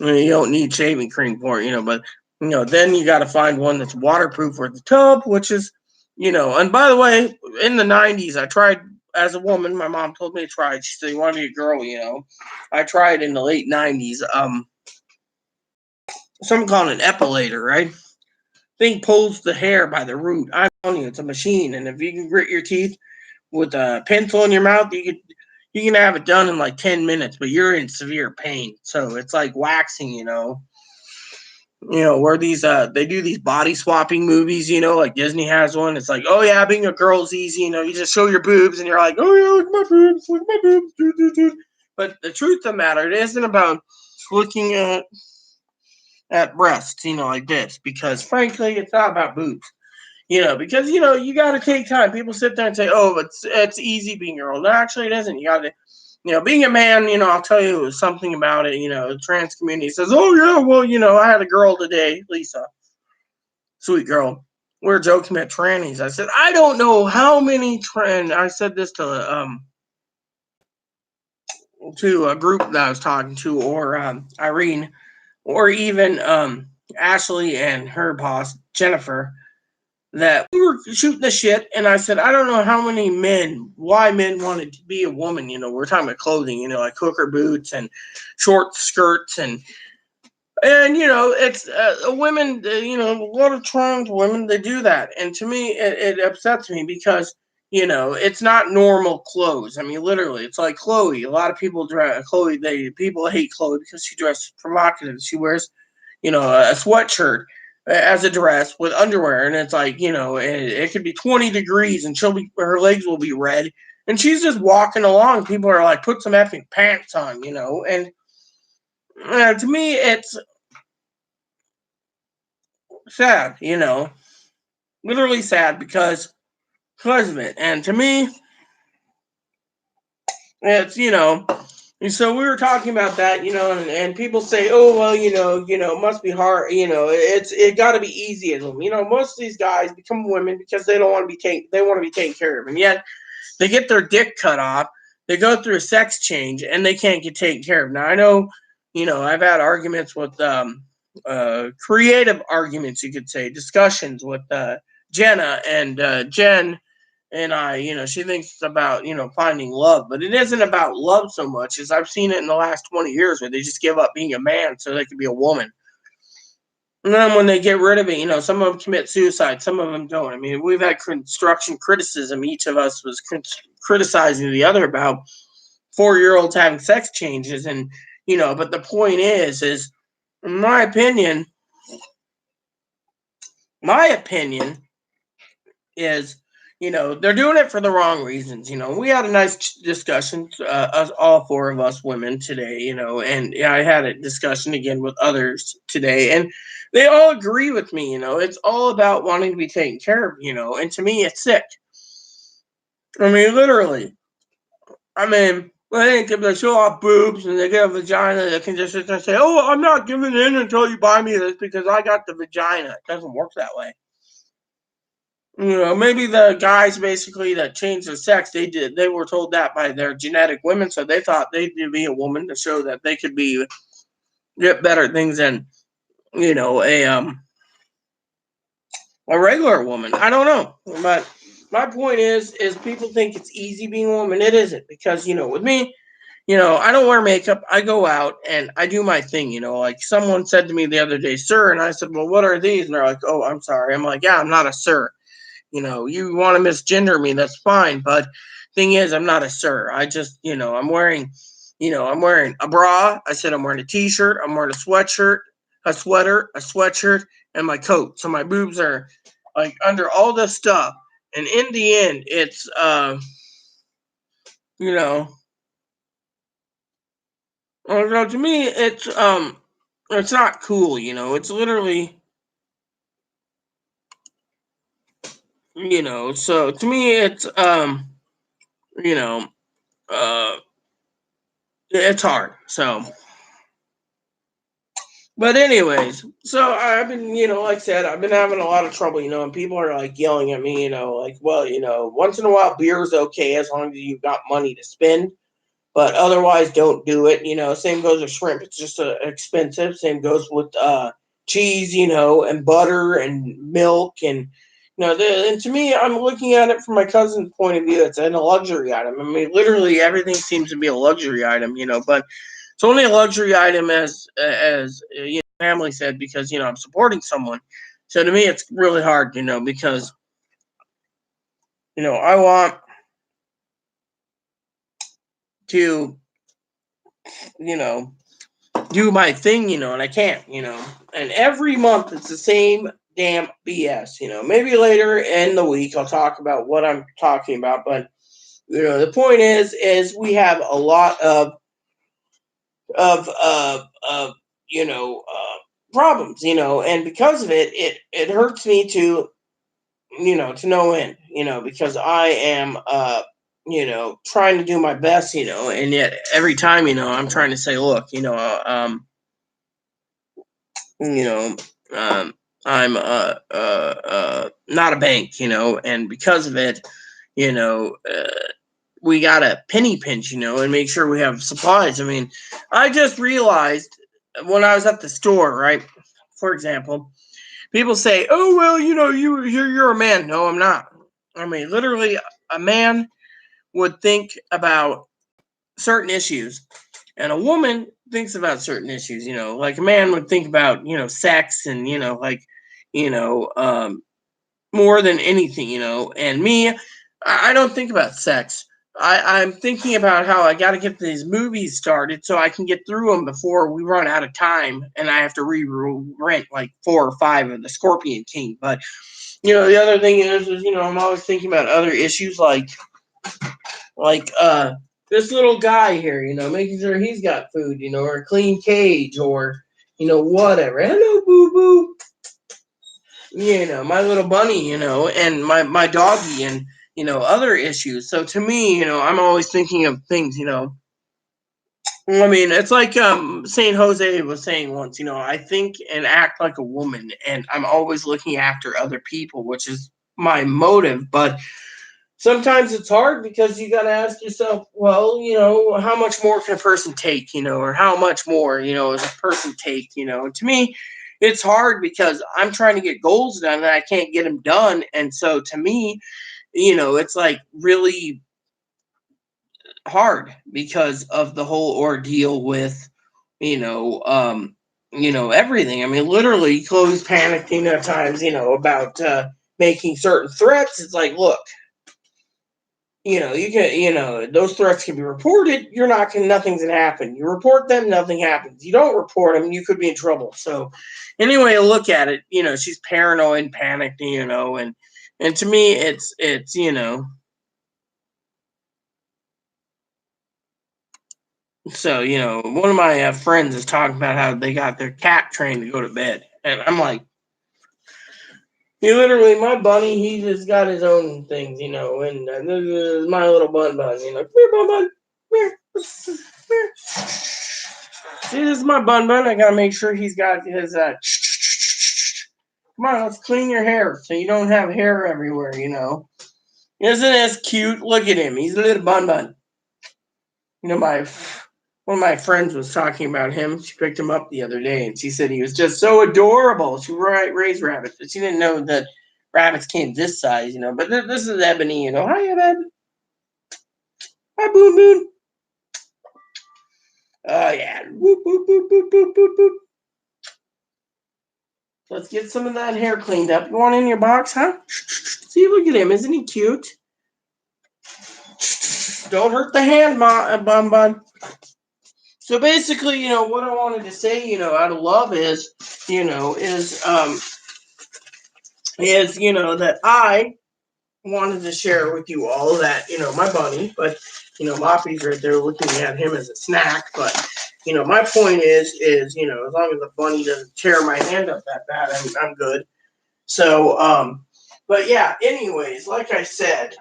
I mean, you don't need shaving cream for it, but then you got to find one that's waterproof for the tub, which is, and by the way, in the 90s, I tried as a woman. My mom told me to try it. She said, "You want to be a girl?" I tried in the late 90s. Something called an epilator, right? Thing pulls the hair by the root. I'm telling you, it's a machine, and if you can grit your teeth with a pencil in your mouth, you can have it done in like 10 minutes, but you're in severe pain. So it's like waxing, where these they do these body swapping movies, like Disney has one. It's like, oh yeah, being a girl's easy, you just show your boobs, and you're like, oh yeah, look at my boobs, look at my boobs, do, do, do. But the truth of the matter, it isn't about looking at breasts, like this, because frankly, it's not about boobs. Because you got to take time. People sit there and say, "Oh, it's easy being a girl." No, actually, it isn't. You got to, being a man. I'll tell you something about it. The trans community says, "Oh yeah, well, I had a girl today, Lisa, sweet girl. We're joking about trannies." I said, "I don't know how many trans." I said this to a group that I was talking to, or Irene, or even Ashley and her boss Jennifer, that we were shooting the shit, and I said, I don't know why men wanted to be a woman. We're talking about clothing, like hooker boots and short skirts, and it's women. A lot of trans women, they do that, and to me, it upsets me, because it's not normal clothes. I mean, literally, it's like Chloe. A lot of people dress Chloe. People hate Chloe because she dresses provocative. She wears a sweatshirt as a dress with underwear, and it's like, it could be 20 degrees, and her legs will be red, and she's just walking along. People are like, put some effing pants on, and to me, it's sad, literally sad, because of it. And to me, it's, and so we were talking about that, and people say, oh well, it must be hard, it got to be easy as them. Most of these guys become women because they don't want to be they want to be taken care of, and yet they get their dick cut off, they go through a sex change, and they can't get taken care of. Now I know, I've had arguments with creative arguments, you could say, discussions with Jenna, and Jen and I, she thinks it's about, finding love, but it isn't about love so much as I've seen it in the last 20 years, where they just give up being a man so they can be a woman. And then when they get rid of it, some of them commit suicide, some of them don't. I mean, we've had construction criticism. Each of us was criticizing the other about 4-year-olds having sex changes. And, but the point is, in my opinion is, they're doing it for the wrong reasons. We had a nice discussion, us, all four of us women today, and yeah, I had a discussion again with others today, and they all agree with me. It's all about wanting to be taken care of, and to me, it's sick. I mean, literally. I mean, if they show off boobs and they get a vagina, they can just sit there and say, "Oh, I'm not giving in until you buy me this because I got the vagina." It doesn't work that way. Maybe the guys basically that changed their sex, they were told that by their genetic women, so they thought they'd be a woman to show that they could get better things than a regular woman. I don't know, but my point is people think it's easy being a woman. It isn't, because with me, I don't wear makeup. I go out and I do my thing. Like someone said to me the other day, "Sir," and I said, "Well, what are these?" And they're like, "Oh, I'm sorry." I'm like, "Yeah, I'm not a sir." You want to misgender me, that's fine. But thing is, I'm not a sir. I just, I'm wearing a bra. I said I'm wearing a t-shirt. I'm wearing a sweatshirt, a sweater, a sweatshirt, and my coat. So my boobs are like under all this stuff. And in the end, it's, you know, to me, it's not cool. It's literally, so to me, it's, you know, uh, it's hard. So, but anyways, so I've been, like I said, I've been having a lot of trouble, and people are like yelling at me, like, well, once in a while beer is okay as long as you've got money to spend, but otherwise don't do it. Same goes with shrimp. It's just expensive. Same goes with cheese, and butter and milk and to me, I'm looking at it from my cousin's point of view. It's a luxury item. I mean, literally everything seems to be a luxury item, but it's only a luxury item as family said, because I'm supporting someone. So to me, it's really hard, because I want to you know do my thing, and I can't, and every month it's the same damn BS. Maybe later in the week I'll talk about what I'm talking about, but the point is we have a lot of problems, and because of it, it hurts me to no end, because I am trying to do my best, and yet every time, I'm trying to say, look, you know, um, I'm not a bank, and because of it, we got to penny pinch, and make sure we have supplies. I mean, I just realized when I was at the store, right? For example, people say, "Oh well, you're a man." No, I'm not. I mean, literally, a man would think about certain issues, and a woman thinks about certain issues. Like a man would think about sex and like you know um, more than anything. And me, I don't think about sex. I'm thinking about how I got to get these movies started so I can get through them before we run out of time and I have to re-rent like 4 or 5 of the Scorpion King. But the other thing is I'm always thinking about other issues like this little guy here, making sure he's got food, or a clean cage, or whatever. Hello, boo boo. My little bunny, and my doggy, and other issues. So to me, I'm always thinking of things, I mean, it's like Saint Jose was saying once, I think and act like a woman, and I'm always looking after other people, which is my motive. But sometimes it's hard because you got to ask yourself, well, how much more can a person take, or how much more, does a person take, to me, it's hard because I'm trying to get goals done and I can't get them done. And so to me, it's like really hard because of the whole ordeal with, you know, um, everything. I mean, literally, Chloe's panicking at times, about making certain threats. It's like, look, you can, those threats can be reported. You're not going, nothing's going to happen. You report them, nothing happens. You don't report them, you could be in trouble. So, anyway, look at it. She's paranoid and panicked, and And to me, it's so one of my friends is talking about how they got their cat trained to go to bed, and I'm like, he literally, my bunny, he just got his own things, and this is my little bun, come here, bun, come here. See, this is my bun. I gotta make sure he's got his come on, let's clean your hair so you don't have hair everywhere. Isn't this cute? Look at him. He's a little bun. My one of my friends was talking about him. She picked him up the other day, and she said he was just so adorable. She raised rabbits, but she didn't know that rabbits came this size. But this is Ebony. Hi, Ebony. Hi, Boon Boon. Oh yeah. Whoop, whoop, whoop, whoop, whoop, whoop, whoop. Let's get some of that hair cleaned up. You want in your box, huh? See, look at him. Isn't he cute? Don't hurt the hand, Bun. So basically, what I wanted to say, out of love is that I wanted to share with you all that, my bunny, but, Moppy's right there looking at him as a snack. But, my point is, as long as the bunny doesn't tear my hand up that bad, I'm good. So, but yeah, anyways, like I said,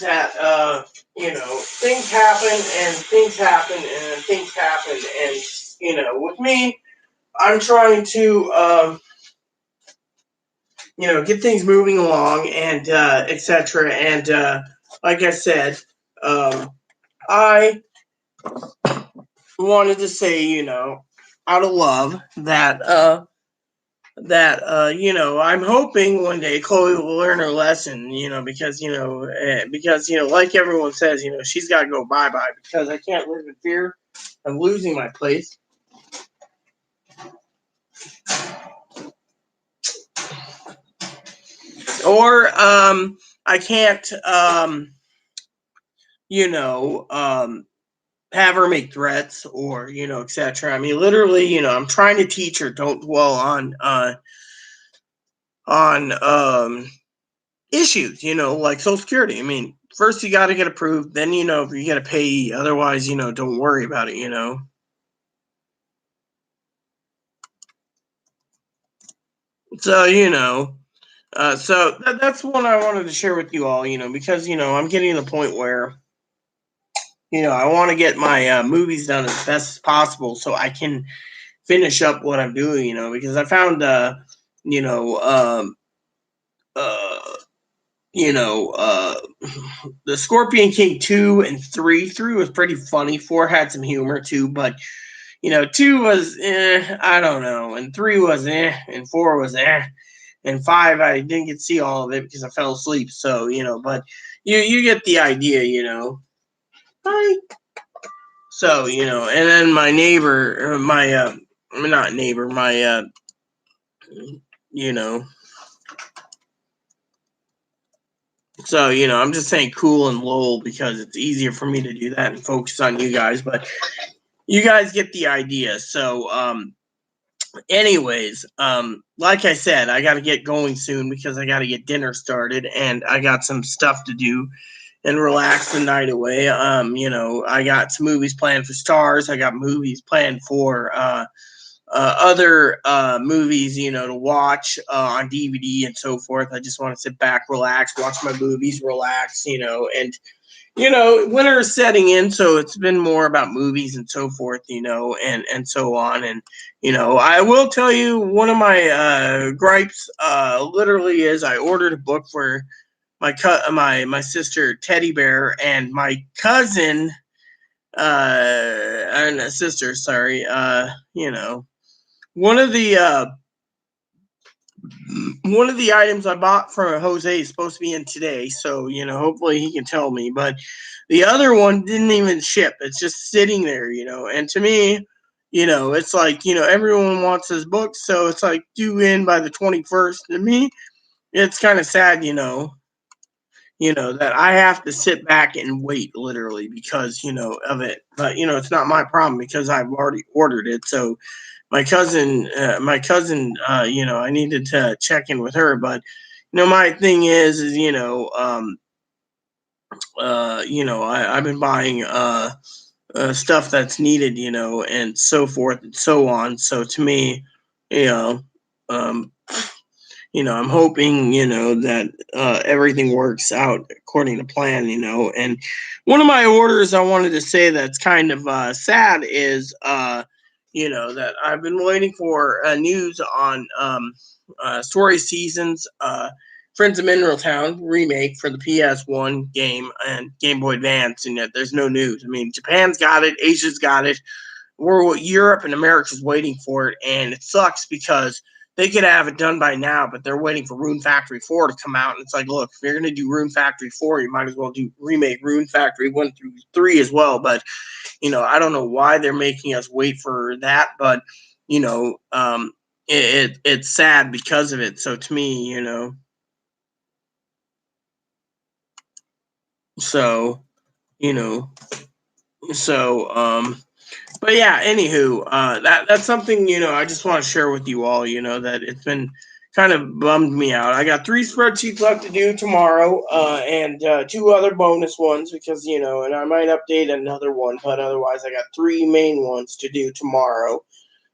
that, things happen and things happen and things happen. And, with me, I'm trying to, get things moving along and etc. And like I said, I wanted to say, out of love that I'm hoping one day Chloe will learn her lesson, because like everyone says, she's got to go bye because I can't live in fear of losing my place. Or I can't have her make threats or etc. I mean, literally, I'm trying to teach her don't dwell on issues, like Social Security. I mean, first you got to get approved, then if you get a payee. Otherwise, don't worry about it. So that's what I wanted to share with you all. Because I'm getting to the point where I want to get my movies done as best as possible so I can finish up what I'm doing. Because I found you know uh you know, the Scorpion King 2 and 3. 3 was pretty funny. 4 had some humor too, but 2 was I don't know, and 3 was and 4 was and 5 I didn't get to see all of it because I fell asleep. So but you get the idea. Hi. So and then my neighbor, my not neighbor, my you know. So, I'm just saying cool and Lowell because it's easier for me to do that and focus on you guys, but you guys get the idea. So, anyways, like I said, I got to get going soon because I got to get dinner started and I got some stuff to do and relax the night away. I got some movies planned for Stars. I got movies planned for, other movies, to watch on DVD and so forth. I just want to sit back, relax, watch my movies, relax, and winter is setting in, so it's been more about movies and so forth, and so on. And I will tell you one of my gripes, literally, is I ordered a book for my sister Teddy Bear and my cousin, and sister, sorry, one of the items I bought from Jose is supposed to be in today, so hopefully he can tell me. But the other one didn't even ship; it's just sitting there, And to me, it's like everyone wants this book, so it's like due in by the 21st. To me, it's kind of sad, that I have to sit back and wait literally because of it. But it's not my problem because I've already ordered it, so I needed to check in with her, but my thing is I've been buying stuff that's needed, and so forth and so on. So to me, you know, um, I'm hoping, that everything works out according to plan, And one of my orders I wanted to say that's kind of sad is, that I've been waiting for news on Story Seasons, Friends of Mineral Town remake for the PS1 game and Game Boy Advance, and yet there's no news. I mean, Japan's got it, Asia's got it, Europe and America's waiting for it, and it sucks because they could have it done by now, but they're waiting for Rune Factory 4 to come out. And it's like, look, if you're going to do Rune Factory 4, you might as well do remake Rune Factory 1 through 3 as well. But, I don't know why they're making us wait for that, but, it's sad because of it. So to me, so, you know, so, but yeah, anywho, that's something I just want to share with you all. That it's been kind of bummed me out. I got 3 spreadsheets left to do tomorrow, and 2 other bonus ones because and I might update another one, but otherwise I got 3 main ones to do tomorrow.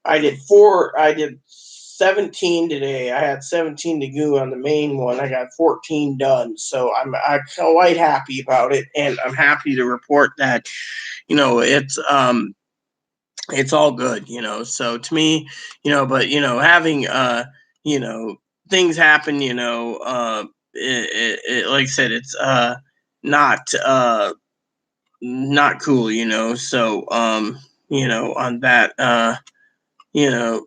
I did 4. I did 17 today. I had 17 to go on the main one. I got 14 done, so I'm quite happy about it, and I'm happy to report that it's all good, So to me, but having you know, things happen, like I said, it's not not cool, So on that, you know,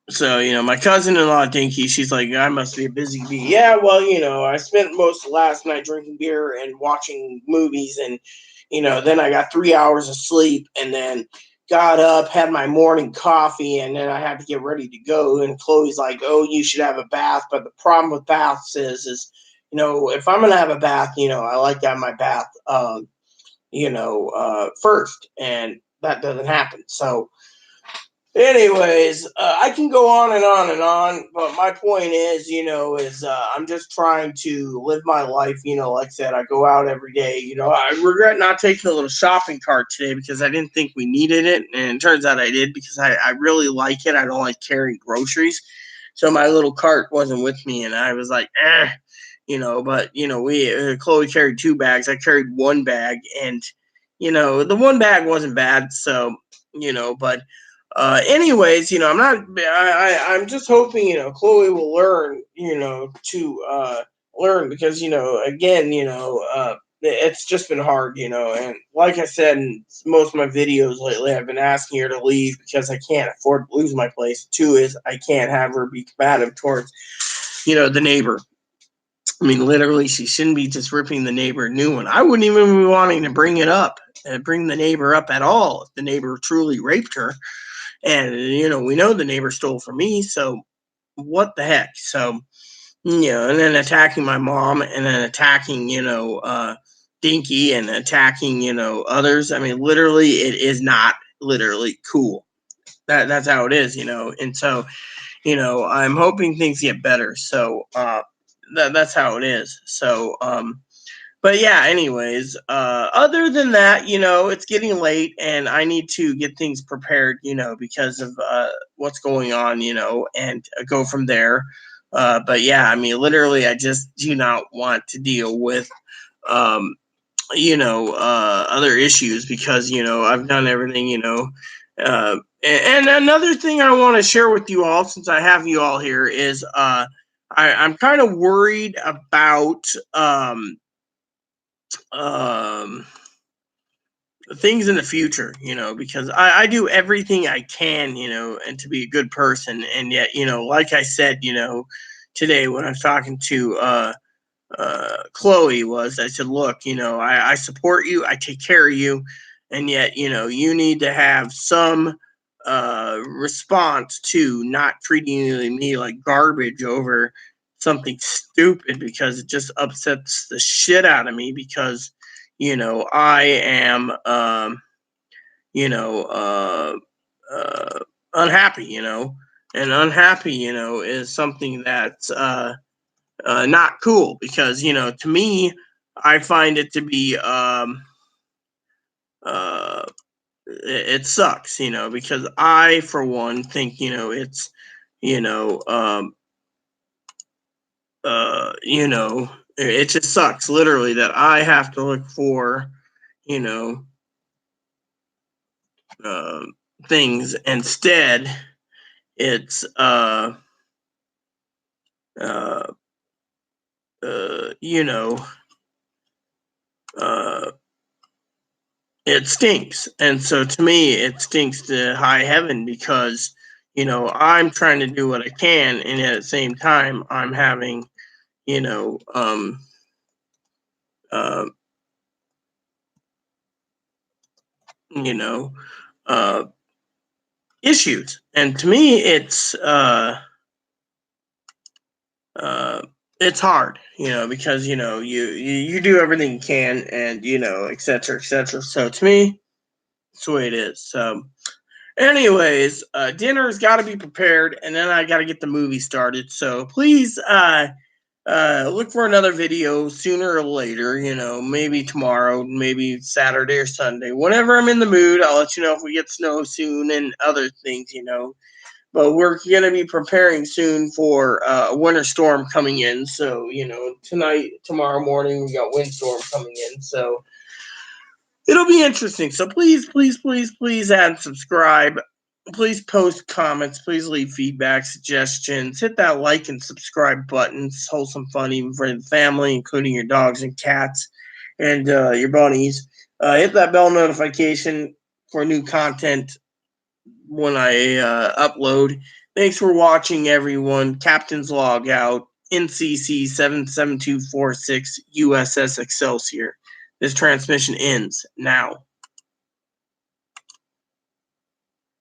so, my cousin-in-law Dinky, she's like, I must be a busy bee. Yeah, well, I spent most of last night drinking beer and watching movies, and then I got 3 hours of sleep, and then got up, had my morning coffee, and then I had to get ready to go. And Chloe's like, "Oh, you should have a bath." But the problem with baths is, if I'm gonna have a bath, I like to have my bath, first, and that doesn't happen. So anyways, I can go on and on and on, but my point is, I'm just trying to live my life. Like I said, I go out every day. I regret not taking a little shopping cart today because I didn't think we needed it, and it turns out I did because I really like it. I don't like carrying groceries, so my little cart wasn't with me, and I was like, eh. But we Chloe carried 2 bags. I carried 1 bag, and the 1 bag wasn't bad. So but anyways, I'm just hoping, Chloe will learn, to learn because, again, it's just been hard, and like I said in most of my videos lately, I've been asking her to leave because I can't afford to lose my place. 2 is I can't have her be combative towards, the neighbor. I mean, literally, she shouldn't be just ripping the neighbor a new one. I wouldn't even be wanting to bring it up, bring the neighbor up at all if the neighbor truly raped her. And we know the neighbor stole from me, so what the heck? So and then attacking my mom, and then attacking Dinky, and attacking others. I mean, literally, it is not literally cool. That's how it is, And so I'm hoping things get better. So that's how it is. So but yeah, anyways, other than that, it's getting late and I need to get things prepared, because of what's going on, and go from there. But yeah, I mean, literally, I just do not want to deal with, um, other issues because, I've done everything, and another thing I want to share with you all, since I have you all here, is I'm kind of worried about, um things in the future, because I do everything I can, and to be a good person. And yet, like I said, today when I was talking to Chloe, was I said, look, I support you, I take care of you, and yet, you need to have some response to not treating me like garbage over something stupid because it just upsets the shit out of me because I am you know uh, uh unhappy, and unhappy, is something that's not cool because, to me, I find it to be uh, it sucks, because I, for one, think, it's, you know, um, you know, it just sucks literally that I have to look for, you know, uh, things instead. It's uh, you know, uh, it stinks. And so to me, it stinks to high heaven because, I'm trying to do what I can. And at the same time, I'm having, you know, uh, you know, uh, issues. And to me, uh, it's hard, because, you do everything you can and, et cetera, et cetera. So to me, that's the way it is. So, anyways, dinner's got to be prepared, and then I got to get the movie started. So please, look for another video sooner or later. Maybe tomorrow, maybe Saturday or Sunday. Whenever I'm in the mood, I'll let you know if we get snow soon and other things. But we're gonna be preparing soon for a winter storm coming in. So tonight, tomorrow morning, we got windstorm coming in. So it'll be interesting. So please, please, please, please add and subscribe. Please post comments. Please leave feedback, suggestions. Hit that like and subscribe button. It's wholesome fun even for the family, including your dogs and cats and your bunnies. Hit that bell notification for new content when I upload. Thanks for watching, everyone. Captain's Log out. NCC 77246 USS Excelsior. This transmission ends now.